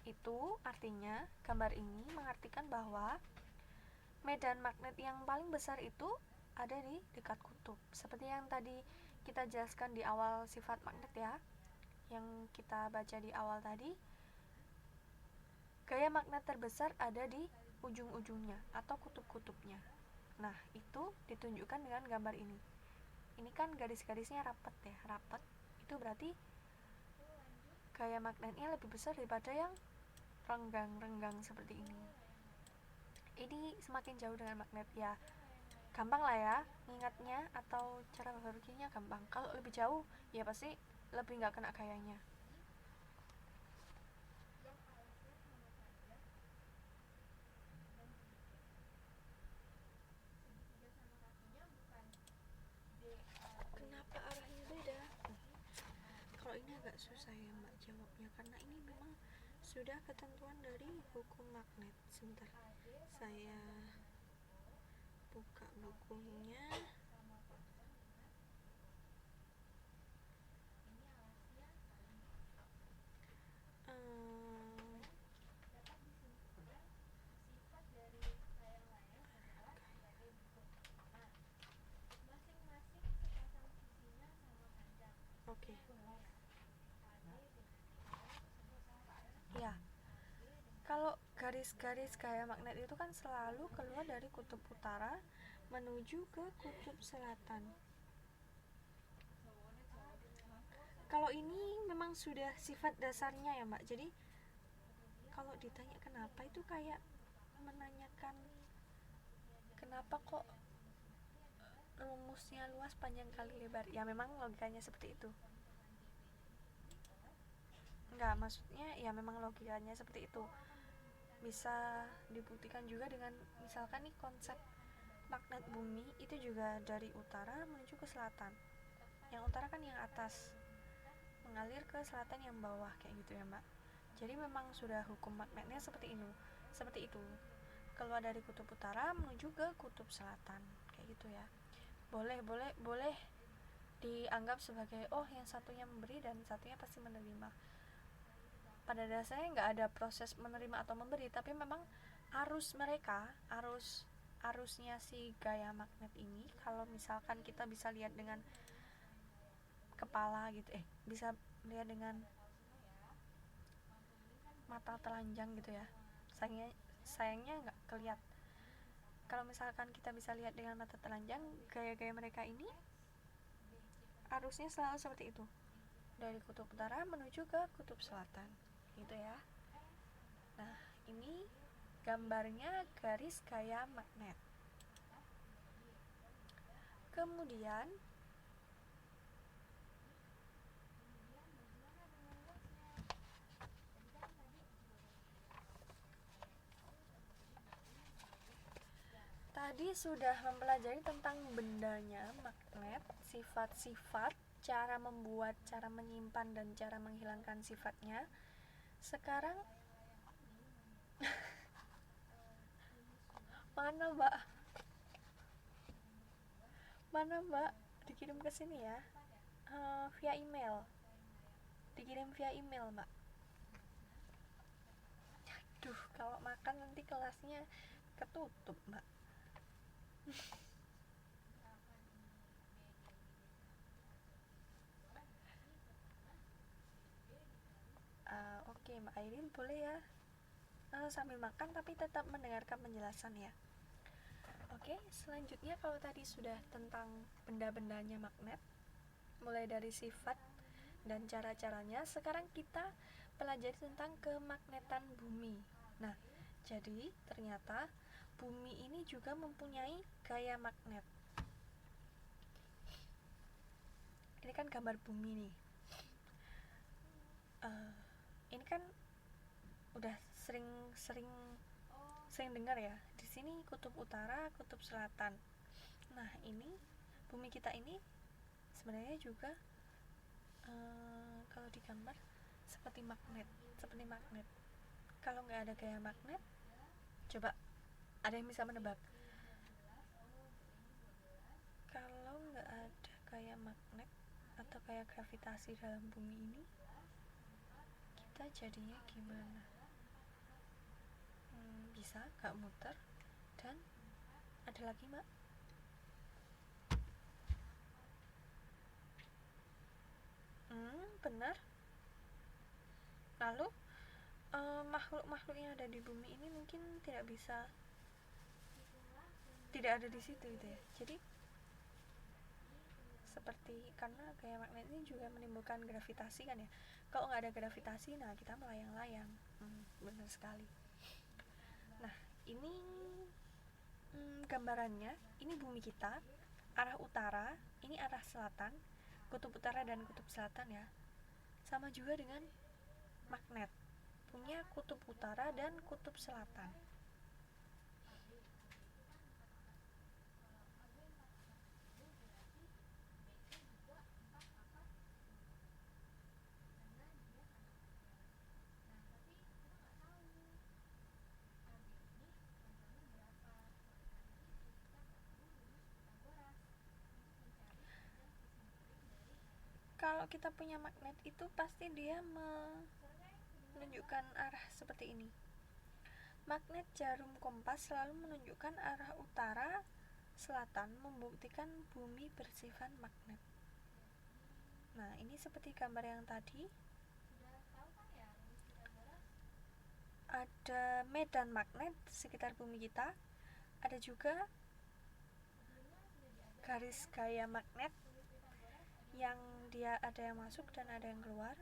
Itu artinya gambar ini mengartikan bahwa medan magnet yang paling besar itu ada di dekat kutub. Seperti yang tadi kita jelaskan di awal sifat magnet ya, yang kita baca di awal tadi, gaya magnet terbesar ada di ujung-ujungnya atau kutub-kutubnya. Nah, itu ditunjukkan dengan gambar ini. Ini kan garis-garisnya rapat ya, rapat. Itu berarti gaya magnetnya lebih besar daripada yang renggang-renggang seperti ini. Ini semakin jauh dengan magnet ya. Gampang lah ya ingatnya, atau cara berpikirnya gampang. Kalau lebih jauh ya pasti lebih nggak kena gayanya. Kenapa arahnya beda? Kalau ini agak susah ya Mbak jawabnya, karena ini memang sudah ketentuan dari hukum magnet. Sebentar, saya buka bukunya. Oke. Ya, kalau garis-garis gaya magnet itu kan selalu keluar dari kutub utara menuju ke kutub selatan. Kalau ini memang sudah sifat dasarnya ya Mbak. Jadi kalau ditanya kenapa, itu kayak menanyakan kenapa kok rumusnya luas panjang kali lebar. Ya memang logikanya seperti itu. Enggak, maksudnya ya memang logikanya seperti itu. Bisa dibuktikan juga dengan misalkan nih konsep magnet bumi itu juga dari utara menuju ke selatan. Yang utara kan yang atas, mengalir ke selatan yang bawah, kayak gitu ya Mbak. Jadi memang sudah hukum magnetnya seperti itu. Keluar dari kutub utara menuju ke kutub selatan, kayak gitu ya. Boleh dianggap sebagai yang satunya memberi dan satunya pasti menerima. Pada dasarnya nggak ada proses menerima atau memberi, tapi memang arusnya si gaya magnet ini, kalau misalkan kita bisa lihat dengan kepala gitu, bisa lihat dengan mata telanjang gitu ya, sayangnya nggak kelihat. Kalau misalkan kita bisa lihat dengan mata telanjang, gaya-gaya mereka ini arusnya selalu seperti itu, dari kutub utara menuju ke kutub selatan gitu ya. Nah, ini gambarnya garis gaya magnet. Kemudian tadi sudah mempelajari tentang bendanya magnet, sifat-sifat, cara membuat, cara menyimpan, dan cara menghilangkan sifatnya. Sekarang mana mbak dikirim ke sini ya, via email, dikirim via email mbak. Duh, kalau makan nanti kelasnya ketutup mbak. Oke, Mbak Airin boleh ya sambil makan tapi tetap mendengarkan penjelasan ya. Oke, selanjutnya kalau tadi sudah tentang benda-bendanya magnet, mulai dari sifat dan cara-caranya, sekarang kita pelajari tentang kemaknetan bumi. Nah, jadi ternyata bumi ini juga mempunyai gaya magnet. Ini kan gambar bumi nih. Ini kan udah sering dengar ya. Di sini kutub utara, kutub selatan. Nah, ini bumi kita ini sebenarnya juga kalau digambar seperti magnet. Kalau nggak ada gaya magnet, coba ada yang bisa menebak? Kalau nggak ada gaya magnet atau kayak gravitasi dalam bumi ini, kita jadinya gimana? Bisa nggak muter? Dan ada lagi, Mbak? Benar. Lalu makhluk-makhluk yang ada di bumi ini mungkin tidak ada di situ gitu ya. Jadi seperti karena gaya magnet ini juga menimbulkan gravitasi kan ya. Kalau nggak ada gravitasi, nah kita melayang-layang. Benar sekali. Nah, ini gambarannya. Ini bumi kita, arah utara, ini arah selatan, kutub utara dan kutub selatan ya. Sama juga dengan magnet, punya kutub utara dan kutub selatan. Kalau kita punya magnet itu pasti dia menunjukkan arah seperti ini. Magnet jarum kompas selalu menunjukkan arah utara selatan, membuktikan bumi bersifat magnet. Nah, ini seperti gambar yang tadi. Ada medan magnet di sekitar bumi kita. Ada juga garis gaya magnet yang dia ada yang masuk dan ada yang keluar.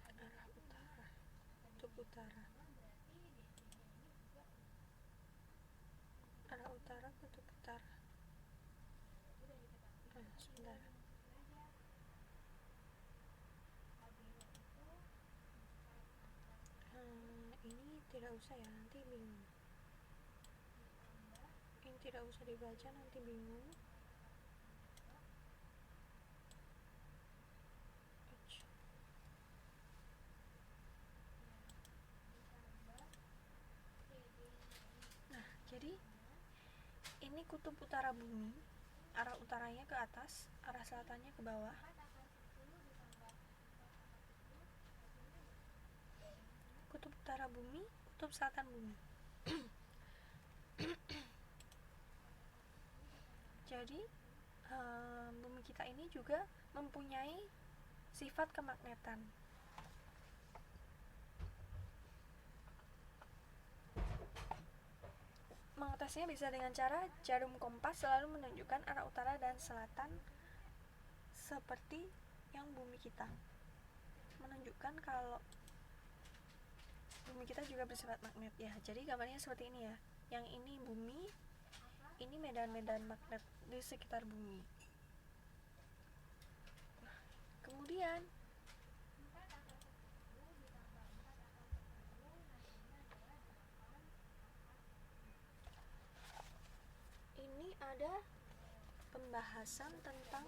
Arah utara, kutub utara. Arah utara, kutub utara. Sebentar. Ini tidak usah ya, nanti bingung. Ini tidak usah dibaca, nanti bingung. Nah, jadi ini kutub utara bumi, arah utaranya ke atas, arah selatannya ke bawah. Kutub utara bumi, kutub selatan bumi. Jadi bumi kita ini juga mempunyai sifat kemagnetan. Mengetesnya bisa dengan cara jarum kompas selalu menunjukkan arah utara dan selatan seperti yang bumi kita. Menunjukkan kalau bumi kita juga bersifat magnet ya. Jadi gambarnya seperti ini ya. Yang ini bumi, ini medan-medan magnet di sekitar bumi. Nah, kemudian ini ada pembahasan tentang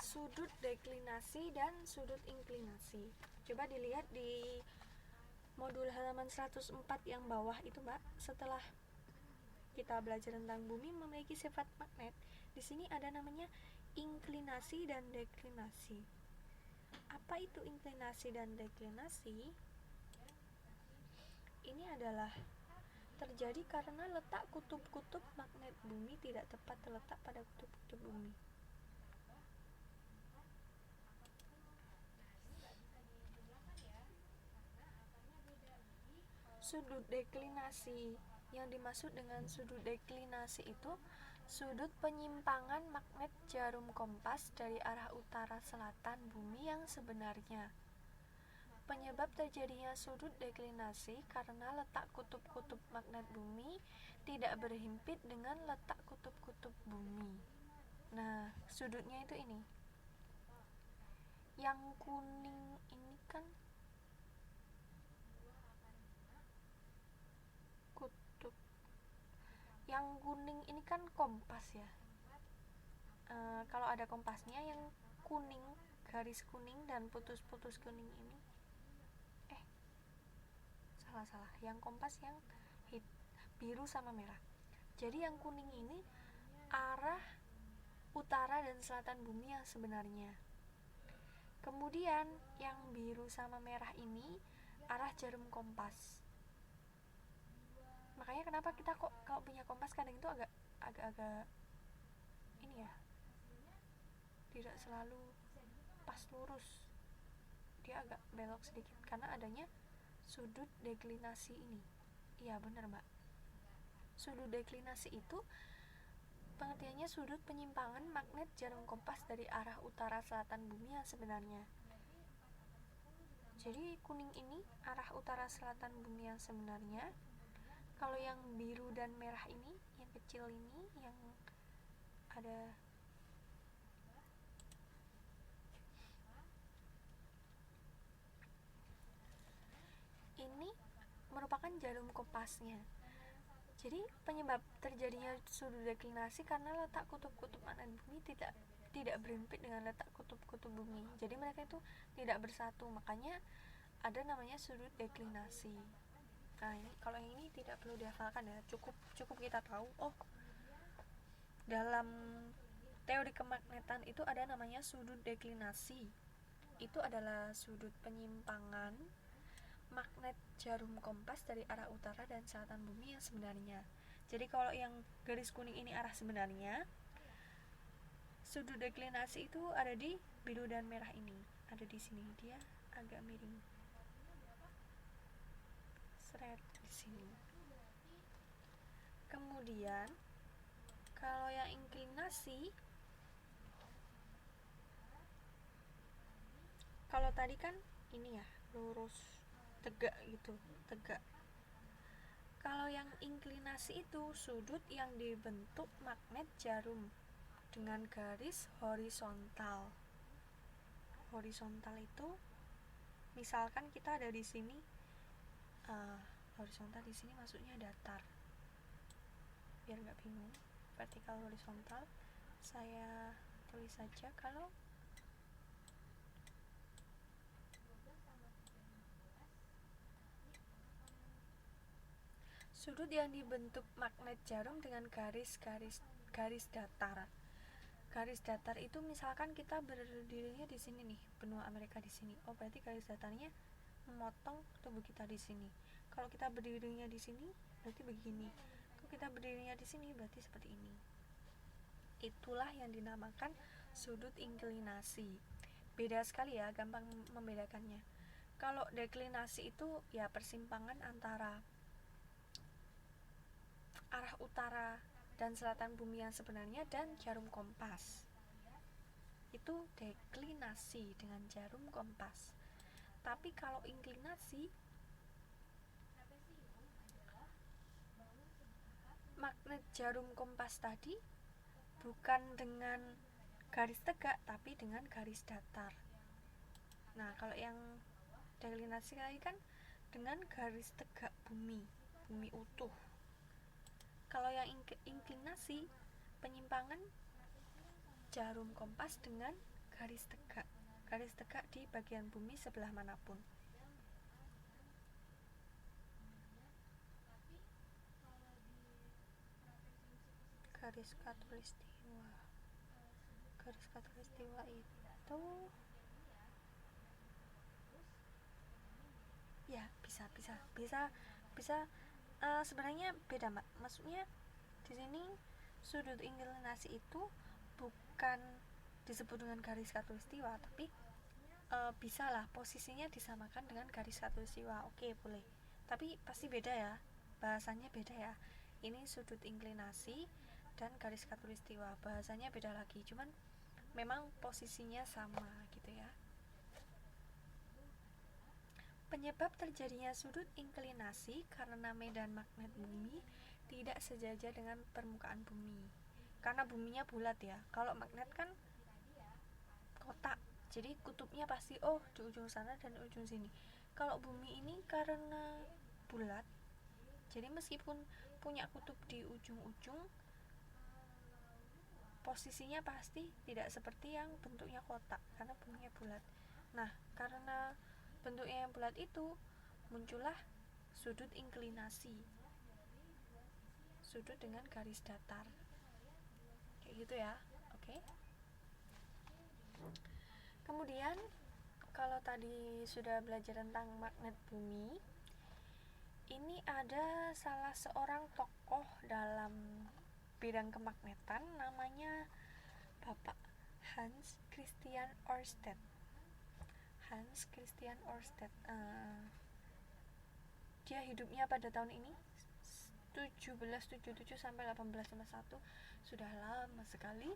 sudut deklinasi dan sudut inklinasi. Coba dilihat di modul halaman 104 yang bawah itu, Mbak. Setelah kita belajar tentang bumi memiliki sifat magnet, di sini ada namanya inklinasi dan deklinasi. Apa itu inklinasi dan deklinasi? ini adalah terjadi karena letak kutub-kutub magnet bumi tidak tepat terletak pada kutub-kutub bumi. Sudut deklinasi. Yang dimaksud dengan sudut deklinasi itu sudut penyimpangan magnet jarum kompas dari arah utara selatan bumi yang sebenarnya. Penyebab terjadinya sudut deklinasi karena letak kutub-kutub magnet bumi tidak berhimpit dengan letak kutub-kutub bumi. Nah, sudutnya itu ini. Yang kuning ini kan kutub. Yang kuning ini kan kompas ya. Kalau ada kompasnya yang kuning, garis kuning dan putus-putus kuning ini. Salah. Yang kompas yang biru sama merah. Jadi yang kuning ini arah utara dan selatan bumi yang sebenarnya. Kemudian yang biru sama merah ini arah jarum kompas. Makanya kenapa kita kok kalau punya kompas kadang itu agak ini ya, tidak selalu pas lurus, dia agak belok sedikit karena adanya sudut deklinasi ini. Iya benar mbak, sudut deklinasi itu pengertiannya sudut penyimpangan magnet jarum kompas dari arah utara selatan bumi yang sebenarnya. Jadi kuning ini arah utara selatan bumi yang sebenarnya. Kalau yang biru dan merah ini, yang kecil ini, yang ada ini merupakan jarum kompasnya. Jadi penyebab terjadinya sudut deklinasi karena letak kutub-kutub magnet bumi tidak berhimpit dengan letak kutub-kutub bumi. Jadi mereka itu tidak bersatu, makanya ada namanya sudut deklinasi. Nah, ini kalau yang ini tidak perlu dihafalkan ya, cukup kita tahu. Oh, dalam teori kemagnetan itu ada namanya sudut deklinasi. Itu adalah sudut penyimpangan magnet jarum kompas dari arah utara dan selatan bumi yang sebenarnya. Jadi kalau yang garis kuning ini arah sebenarnya, sudut deklinasi itu ada di biru dan merah ini. Ada di sini, dia agak miring. Seret di sini. Kemudian kalau yang inklinasi, kalau tadi kan ini ya, lurus, tegak gitu, tegak. Kalau yang inklinasi itu sudut yang dibentuk magnet jarum dengan garis horizontal. Horizontal itu misalkan kita ada di sini, horizontal di sini maksudnya datar. Biar nggak bingung, vertikal horizontal saya tulis saja. Kalau sudut yang dibentuk magnet jarum dengan garis datar. Garis datar itu misalkan kita berdirinya di sini nih, benua Amerika di sini. Oh, berarti garis datarnya memotong tubuh kita di sini. Kalau kita berdirinya di sini, berarti begini. Kalau kita berdirinya di sini, berarti seperti ini. Itulah yang dinamakan sudut inklinasi. Beda sekali ya, gampang membedakannya. Kalau deklinasi itu ya persimpangan antara arah utara dan selatan bumi yang sebenarnya dan jarum kompas. Itu deklinasi dengan jarum kompas. Tapi kalau inklinasi, magnet jarum kompas tadi bukan dengan garis tegak tapi dengan garis datar. Nah, kalau yang deklinasi tadi kan dengan garis tegak bumi utuh. Kalau yang inklinasi, penyimpangan jarum kompas dengan garis tegak di bagian bumi sebelah manapun. Garis khatulistiwa itu ya bisa bisa sebenarnya beda Mbak, maksudnya di sini sudut inklinasi itu bukan disebut dengan garis khatulistiwa, tapi bisa lah posisinya disamakan dengan garis khatulistiwa. Oke, boleh, tapi pasti beda ya, bahasanya beda ya. Ini sudut inklinasi dan garis khatulistiwa, bahasanya beda lagi, cuman memang posisinya sama gitu ya. Penyebab terjadinya sudut inklinasi karena medan magnet bumi tidak sejajar dengan permukaan bumi. Karena buminya bulat ya. Kalau magnet kan kotak, jadi kutubnya pasti di ujung sana dan ujung sini. Kalau bumi ini karena bulat, jadi meskipun punya kutub di ujung-ujung, posisinya pasti tidak seperti yang bentuknya kotak karena buminya bulat. Nah, karena bentuknya yang bulat itu muncullah sudut inklinasi, sudut dengan garis datar, kayak gitu ya. Oke. Kemudian kalau tadi sudah belajar tentang magnet bumi, ini ada salah seorang tokoh dalam bidang kemagnetan, namanya Bapak Hans Christian Ørsted. Hans Christian Ørsted. Dia hidupnya pada tahun ini 1777 sampai 1851, sudah lama sekali.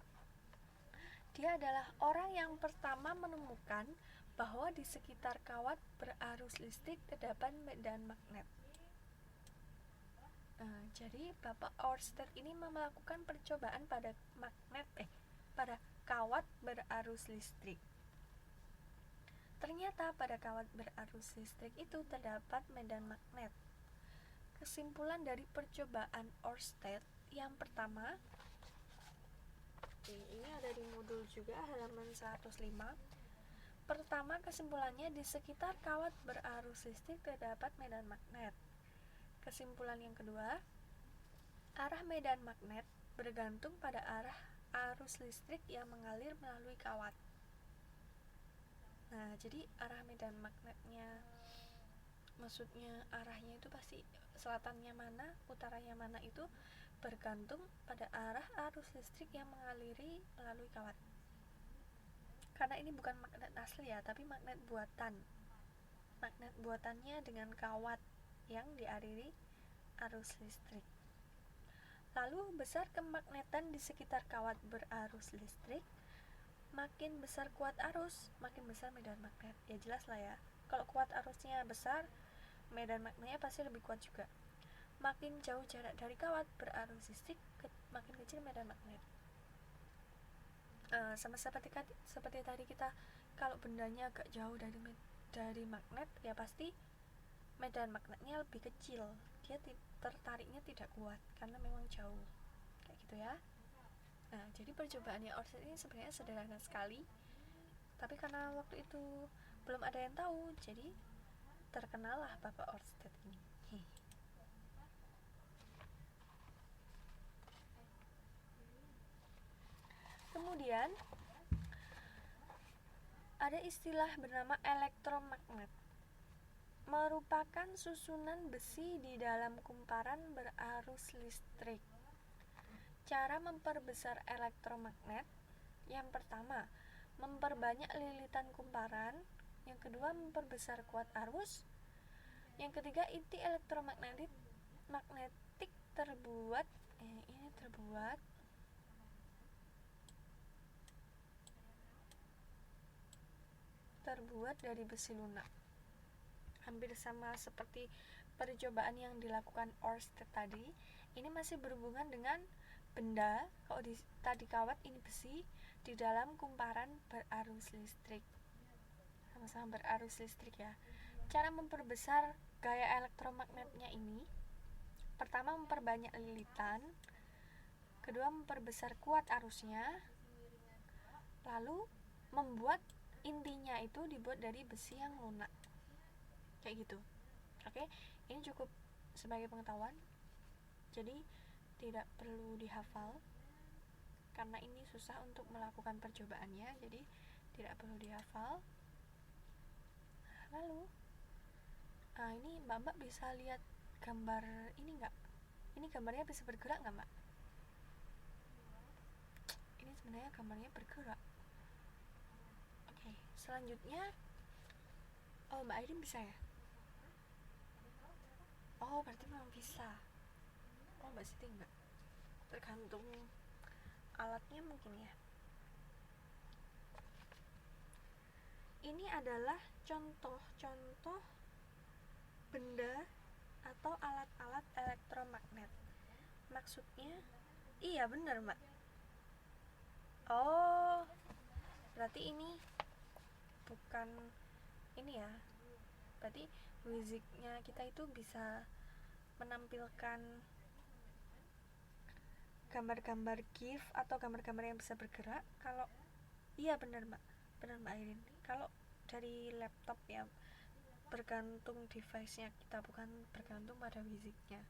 Dia adalah orang yang pertama menemukan bahwa di sekitar kawat berarus listrik terdapat medan magnet. Jadi Bapak Ørsted ini melakukan percobaan pada pada kawat berarus listrik. Ternyata pada kawat berarus listrik itu terdapat medan magnet. Kesimpulan dari percobaan Ørsted yang pertama, ini ada di modul juga halaman 105. Pertama, kesimpulannya di sekitar kawat berarus listrik terdapat medan magnet. Kesimpulan yang kedua, arah medan magnet bergantung pada arah arus listrik yang mengalir melalui kawat. Nah, jadi arah medan magnetnya, maksudnya arahnya itu pasti selatannya mana, utaranya mana, itu bergantung pada arah arus listrik yang mengaliri melalui kawat. Karena ini bukan magnet asli ya, tapi magnet buatan. Magnet buatannya dengan kawat yang dialiri arus listrik. Lalu besar kemagnetan di sekitar kawat berarus listrik, makin besar kuat arus, makin besar medan magnet. Ya jelas lah ya, kalau kuat arusnya besar, medan magnetnya pasti lebih kuat juga. Makin jauh jarak dari kawat berarus listrik, makin kecil medan magnet. Sama seperti tadi kita, kalau bendanya agak jauh dari magnet, ya pasti medan magnetnya lebih kecil, dia tertariknya tidak kuat karena memang jauh, kayak gitu ya. Nah, jadi percobaannya Ørsted ini sebenarnya sederhana sekali, tapi karena waktu itu belum ada yang tahu, jadi terkenallah Bapak Ørsted ini. Kemudian ada istilah bernama elektromagnet, merupakan susunan besi di dalam kumparan berarus listrik. Cara memperbesar elektromagnet, yang pertama, memperbanyak lilitan kumparan. Yang kedua, memperbesar kuat arus. Yang ketiga, inti elektromagnetik terbuat dari besi lunak. Hampir sama seperti percobaan yang dilakukan Ørsted tadi, ini masih berhubungan dengan benda. Kalau tadi kawat, ini besi di dalam kumparan berarus listrik, sama-sama berarus listrik ya. Cara memperbesar gaya elektromagnetnya ini, pertama memperbanyak lilitan, kedua memperbesar kuat arusnya, lalu membuat intinya itu dibuat dari besi yang lunak, kayak gitu. Oke, ini cukup sebagai pengetahuan, jadi tidak perlu dihafal karena ini susah untuk melakukan percobaannya, jadi tidak perlu dihafal. Lalu ini mbak-mbak bisa lihat gambar ini nggak? Ini gambarnya bisa bergerak nggak, Mbak? Ini sebenarnya gambarnya bergerak. Oke, selanjutnya, oh Mbak Airin bisa ya? Oh berarti memang bisa. Oh Mbak Siti enggak, tergantung alatnya mungkin ya. Ini adalah contoh-contoh benda atau alat-alat elektromagnet. Maksudnya, iya benar Mbak. Oh, berarti ini bukan ini ya. Berarti musiknya kita itu bisa menampilkan gambar-gambar GIF atau gambar-gambar yang bisa bergerak. Kalau iya benar Mbak Airin. Kalau dari laptop ya bergantung device-nya kita, bukan bergantung pada musiknya.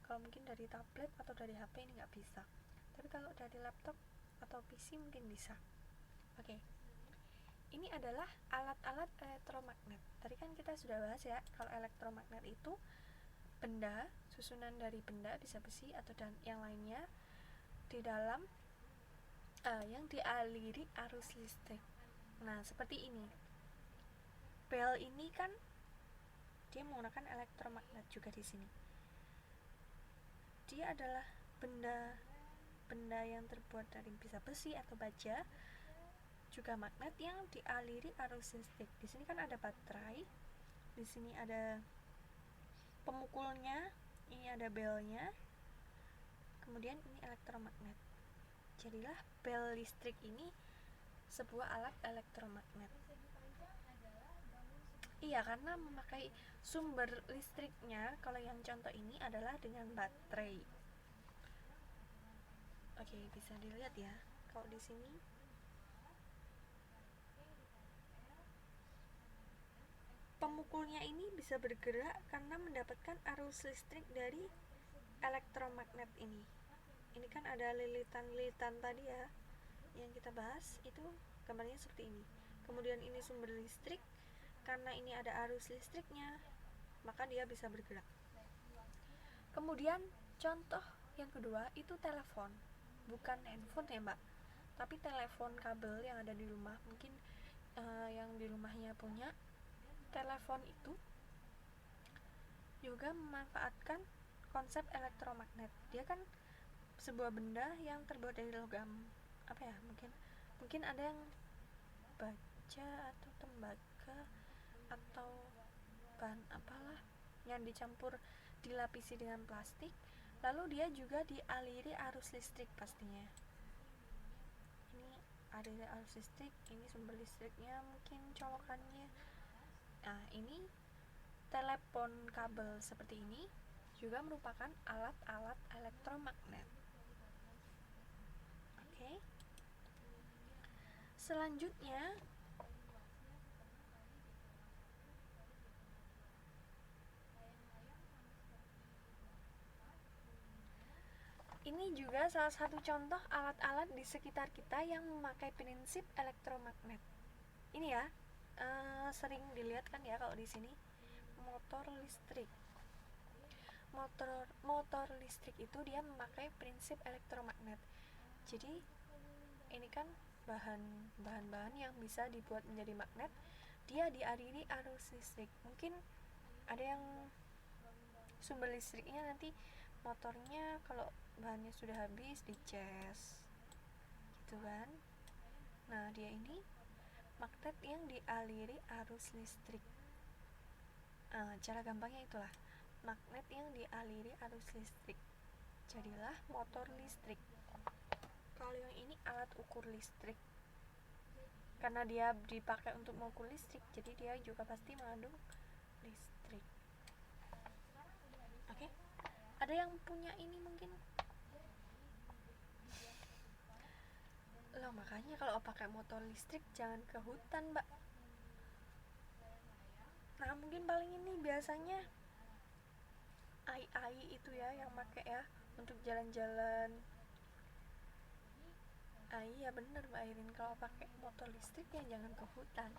Kalau mungkin dari tablet atau dari HP ini nggak bisa, tapi kalau dari laptop atau PC mungkin bisa. Oke. Ini adalah alat-alat elektromagnet. Tadi kan kita sudah bahas ya, kalau elektromagnet itu benda, susunan dari benda, bisa besi atau dan yang lainnya di dalam yang dialiri arus listrik. Nah, seperti ini. Bel ini kan dia menggunakan elektromagnet juga di sini. Dia adalah benda yang terbuat dari bisa besi atau baja, juga magnet yang dialiri arus listrik. Di sini kan ada baterai, di sini ada pemukulnya, ini ada belnya, kemudian ini elektromagnet. Jadilah bel listrik ini sebuah alat elektromagnet. Iya, karena memakai sumber listriknya, kalau yang contoh ini adalah dengan baterai. Oke, bisa dilihat ya. Kalau di sini pemukulnya ini bisa bergerak karena mendapatkan arus listrik dari elektromagnet ini. Ini kan ada lilitan-lilitan tadi ya yang kita bahas, itu gambarnya seperti ini. Kemudian ini sumber listrik, karena ini ada arus listriknya maka dia bisa bergerak. Kemudian contoh yang kedua itu telepon, bukan handphone ya Mbak, tapi telepon kabel yang ada di rumah. Mungkin yang di rumahnya punya telepon itu juga memanfaatkan konsep elektromagnet. Dia kan sebuah benda yang terbuat dari logam, apa ya, mungkin ada yang baja atau tembaga atau bahan apalah yang dicampur, dilapisi dengan plastik, lalu dia juga dialiri arus listrik pastinya. Ini aliri arus listrik, ini sumber listriknya, mungkin colokannya. Nah, ini telepon kabel seperti ini juga merupakan alat-alat elektromagnet. Oke. Selanjutnya ini juga salah satu contoh alat-alat di sekitar kita yang memakai prinsip elektromagnet. Ini ya, sering dilihat kan ya kalau di sini motor listrik. Motor listrik itu dia memakai prinsip elektromagnet. Jadi ini kan bahan-bahan yang bisa dibuat menjadi magnet, dia dialiri arus listrik. Mungkin ada yang sumber listriknya nanti motornya kalau bahannya sudah habis dicas gitu kan. Nah, dia ini magnet yang dialiri arus listrik. Cara gampangnya itulah, magnet yang dialiri arus listrik, jadilah motor listrik. Kalau yang ini alat ukur listrik, karena dia dipakai untuk mengukur listrik, jadi dia juga pasti mengandung listrik. Oke, ada yang punya ini mungkin? Loh, makanya kalau pakai motor listrik jangan ke hutan Mbak. Nah, mungkin paling ini biasanya ai itu ya yang pakai ya untuk jalan-jalan. Iya bener Mbak Airin, kalau pakai motor listrik ya jangan ke hutan.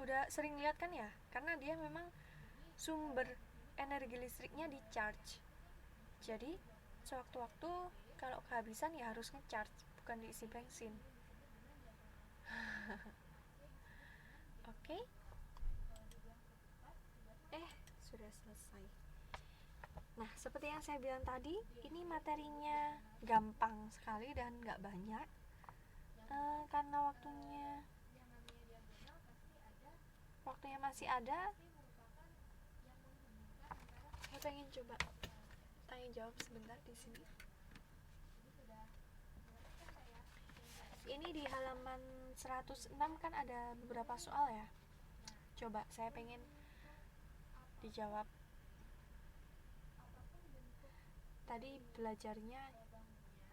Udah sering lihat kan ya, karena dia memang sumber energi listriknya di charge. Jadi sewaktu-waktu kalau kehabisan ya harus ngecharge, bukan diisi bensin. Oke. Sudah selesai. Nah, seperti yang saya bilang tadi, ini materinya gampang sekali dan nggak banyak. Karena waktunya masih ada, saya pengen coba tanya jawab sebentar di sini. Ini di halaman 106 kan ada beberapa soal ya. Coba saya pengen dijawab. Tadi belajarnya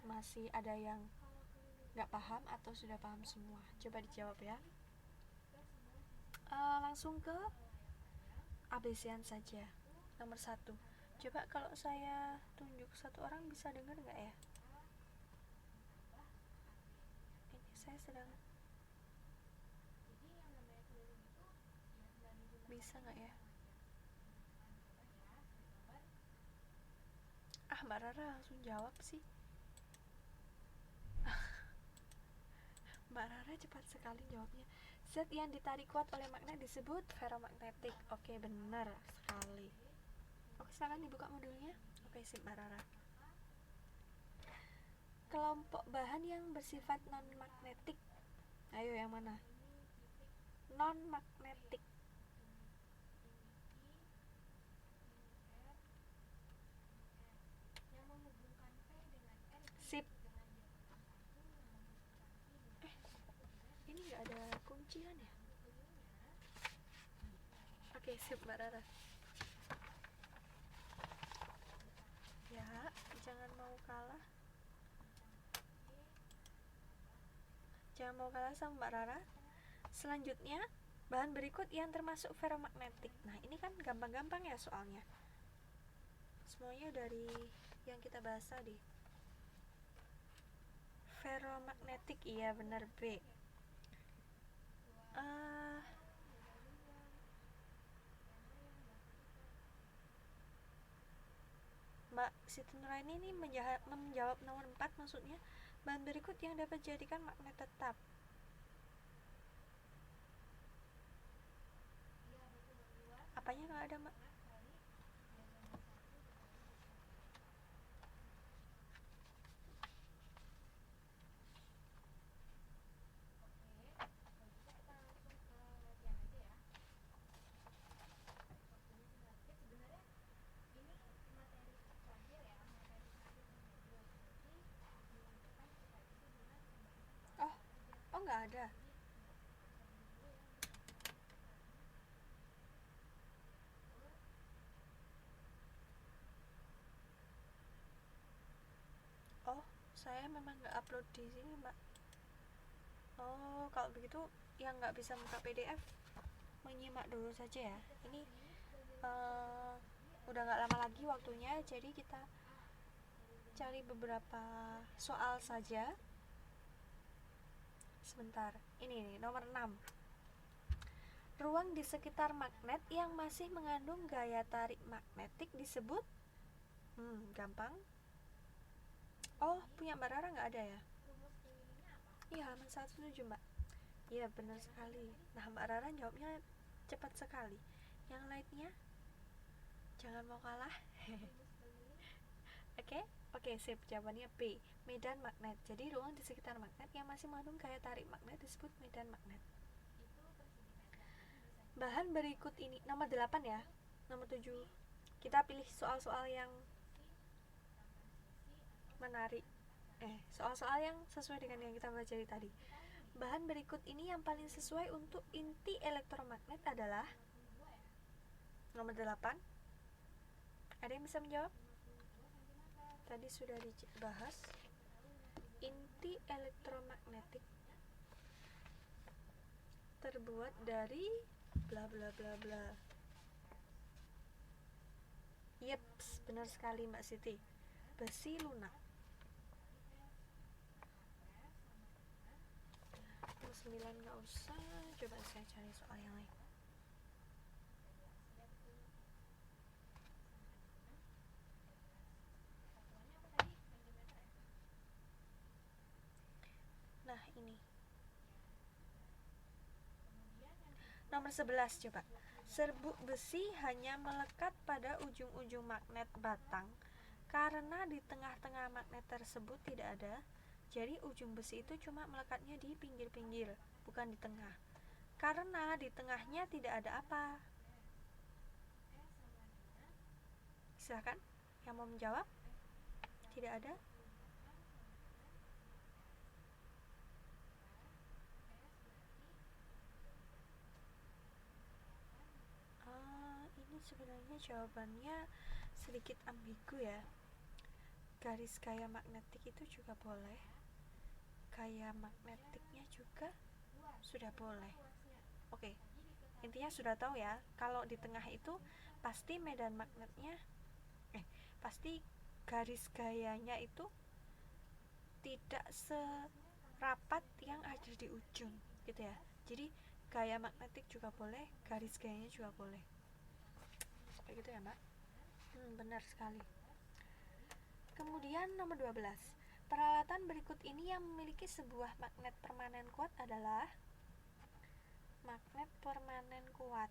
masih ada yang nggak paham atau sudah paham semua? Coba dijawab ya. Langsung ke ABC-an saja. Nomor 1. Coba kalau saya tunjuk satu orang bisa dengar nggak ya? Ini saya sedang bisa nggak ya? Mbak Rara langsung jawab sih. Mbak Rara cepat sekali jawabnya. Zat yang ditarik kuat oleh magnet disebut ferromagnetik. Oke, benar sekali. Oke, silakan dibuka modulnya. Oke, sip Mbak Rara. Kelompok bahan yang bersifat non-magnetik. Ayo yang mana? Non-magnetik. Sip. Ini nggak ada kuncian ya? Oke, sip Mbak Rara. Ya, jangan mau kalah. Jangan mau kalah sama Mbak Rara. Selanjutnya, bahan berikut yang termasuk ferromagnetik. Nah, ini kan gampang-gampang ya soalnya. Semuanya dari yang kita bahas tadi. Ferromagnetik, iya benar B. Mbak Siti Nuraini ini menjawab nomor 4, maksudnya bahan berikut yang dapat dijadikan magnet tetap. Apanya nggak ada, Mbak? Oh nggak ada. Oh, saya memang nggak upload di sini, Mbak. Oh, kalau begitu yang nggak bisa buka PDF menyimak dulu saja ya. Ini udah nggak lama lagi waktunya, jadi kita cari beberapa soal saja. Sebentar, ini nih nomor 6. Ruang di sekitar magnet yang masih mengandung gaya tarik magnetik disebut gampang. Oh, punya Mbak Rara nggak ada ya? Iya, halaman 107 Mbak. Iya, benar sekali. Nah, Mbak Rara jawabnya cepat sekali. Yang lainnya jangan mau kalah. Oke, sip. Jawabannya B, medan magnet. Jadi ruang di sekitar magnet yang masih mengandung gaya tarik magnet disebut medan magnet. Bahan berikut ini nomor 8 ya. Nomor 7. Kita pilih soal-soal yang menarik. Soal-soal yang sesuai dengan yang kita pelajari tadi. Bahan berikut ini yang paling sesuai untuk inti elektromagnet adalah nomor 8. Ada yang bisa menjawab? Tadi sudah dibahas. Inti elektromagnetik terbuat dari bla bla bla bla. Yeps, benar sekali Mbak Siti. Besi lunak. Nomor 9 nggak usah. Coba saya cari soal yang lain. Nomor 11 coba. Serbuk besi hanya melekat pada ujung-ujung magnet batang karena di tengah-tengah magnet tersebut tidak ada. Jadi ujung besi itu cuma melekatnya di pinggir-pinggir, bukan di tengah. Karena di tengahnya tidak ada apa? Silakan yang mau menjawab. Tidak ada. Ini sebenarnya jawabannya sedikit ambigu ya. Garis gaya magnetik itu juga boleh, gaya magnetiknya juga sudah boleh. Oke, intinya sudah tahu ya, kalau di tengah itu pasti medan magnetnya pasti garis gayanya itu tidak serapat yang ada di ujung gitu ya. Jadi gaya magnetik juga boleh, garis gayanya juga boleh. Kayak gitu ya, Mbak? Benar sekali. Kemudian nomor 12. Peralatan berikut ini yang memiliki sebuah magnet permanen kuat adalah magnet permanen kuat.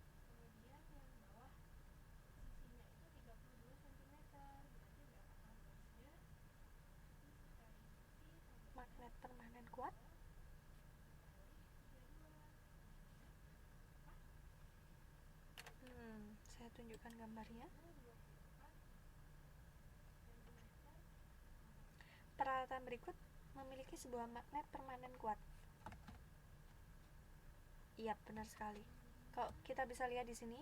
Magnet permanen kuat. Saya tunjukkan gambarnya. Peralatan berikut memiliki sebuah magnet permanen kuat. Iya, benar sekali. Kalau kita bisa lihat di sini,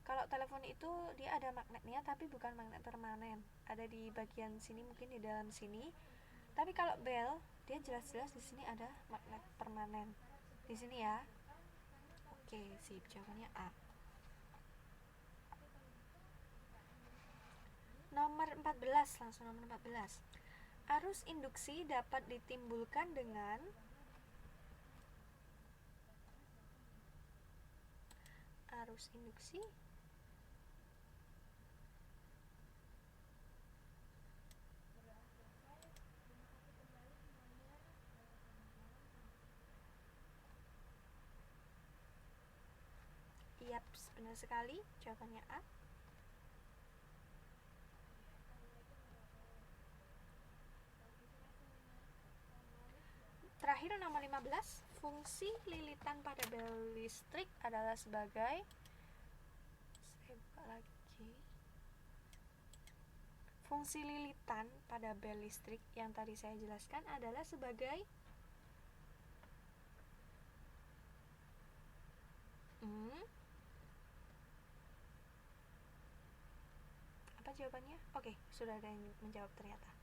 kalau telepon itu dia ada magnetnya tapi bukan magnet permanen. Ada di bagian sini, mungkin di dalam sini. Tapi kalau bel, dia jelas-jelas di sini ada magnet permanen. Di sini ya. Oke, sip. Jawabannya A. Nomor 14, langsung nomor 14. Arus induksi dapat ditimbulkan dengan arus induksi Yap, benar sekali. Jawabannya A. Terakhir nomor 15. Fungsi lilitan pada bel listrik adalah sebagai, saya buka lagi. Fungsi lilitan pada bel listrik yang tadi saya jelaskan adalah sebagai apa jawabannya? Oke, sudah ada yang menjawab ternyata.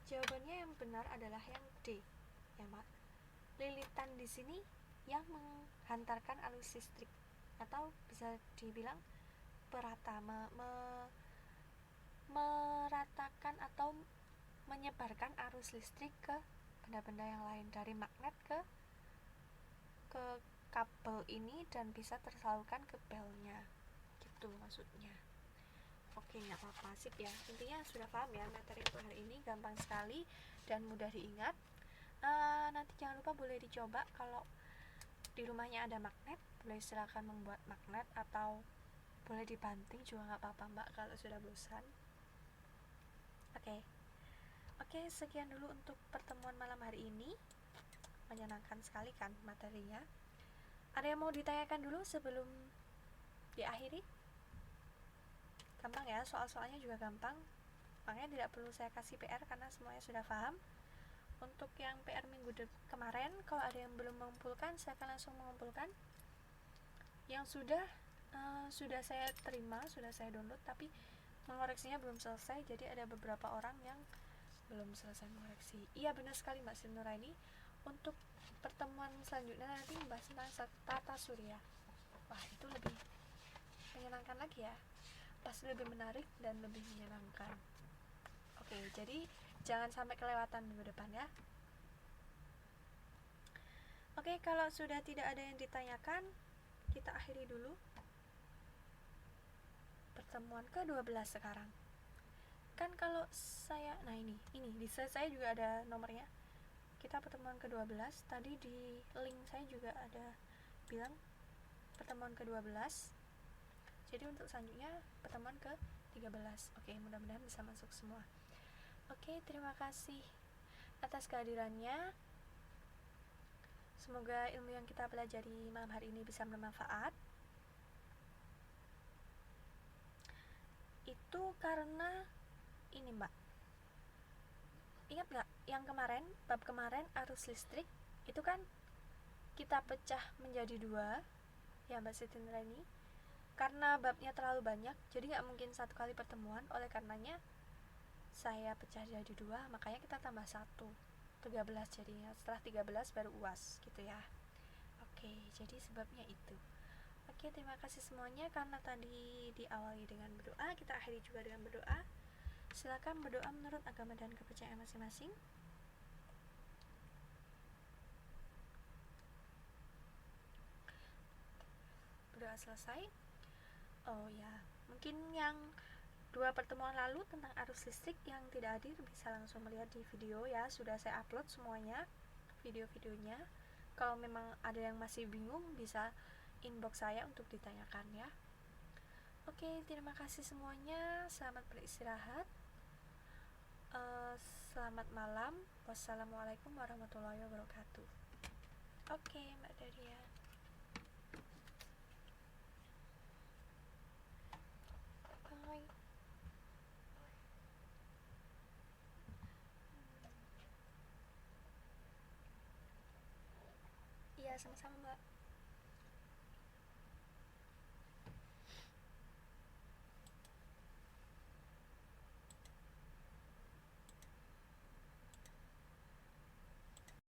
Jawabannya yang benar adalah yang D, ya Mak. Lilitan di sini yang menghantarkan arus listrik, atau bisa dibilang meratakan atau menyebarkan arus listrik ke benda-benda yang lain dari magnet ke kabel ini dan bisa tersalurkan ke belnya, gitu maksudnya. Oke, nggak apa-apa, sip ya. Intinya sudah paham ya materi untuk hari ini, gampang sekali dan mudah diingat. Nanti jangan lupa boleh dicoba kalau di rumahnya ada magnet, boleh silakan membuat magnet atau boleh dibanting juga nggak apa-apa Mbak kalau sudah bosan. Oke, sekian dulu untuk pertemuan malam hari ini. Menyenangkan sekali kan materinya. Ada yang mau ditanyakan dulu sebelum diakhiri? Gampang ya, soal-soalnya juga gampang, makanya tidak perlu saya kasih PR karena semuanya sudah paham. Untuk yang PR minggu kemarin, kalau ada yang belum mengumpulkan, saya akan langsung mengumpulkan. Yang sudah saya terima, sudah saya download, tapi mengoreksinya belum selesai, jadi ada beberapa orang yang belum selesai mengoreksi. Iya, benar sekali Mbak Sri Nuraini. Untuk pertemuan selanjutnya nanti membahas tentang tata surya. Wah, itu lebih menyenangkan lagi ya, pasti lebih menarik dan lebih menyenangkan. Oke, jadi jangan sampai kelewatan minggu depan ya. Oke, kalau sudah tidak ada yang ditanyakan, kita akhiri dulu. pertemuan ke-12 sekarang. Kan kalau saya, nah ini di slide saya juga ada nomornya. Kita pertemuan ke-12. Tadi di link saya juga ada bilang pertemuan ke-12. Jadi untuk selanjutnya pertemuan ke-13. Oke, mudah-mudahan bisa masuk semua. Oke, terima kasih atas kehadirannya. Semoga ilmu yang kita pelajari malam hari ini bisa bermanfaat. Itu karena ini Mbak, ingat gak yang kemarin, bab kemarin arus listrik itu kan kita pecah menjadi 2 ya Mbak Siti Nurani, karena babnya terlalu banyak jadi gak mungkin satu kali pertemuan. Oleh karenanya saya pecah jadi 2, makanya kita tambah 1, 13 jadinya. Setelah 13 baru UAS gitu ya. Oke, jadi sebabnya itu. Oke, terima kasih semuanya. Karena tadi diawali dengan berdoa, kita akhiri juga dengan berdoa. Silakan berdoa menurut agama dan kepercayaan masing-masing. Berdoa selesai. Oh ya, mungkin yang 2 pertemuan lalu tentang arus listrik yang tidak hadir bisa langsung melihat di video ya, sudah saya upload semuanya video-videonya. Kalau memang ada yang masih bingung bisa inbox saya untuk ditanyakan ya. Oke, terima kasih semuanya. Selamat beristirahat. Selamat malam. Wassalamualaikum warahmatullahi wabarakatuh. Oke, Mbak Daria. Bye. Iya, sama-sama Mbak.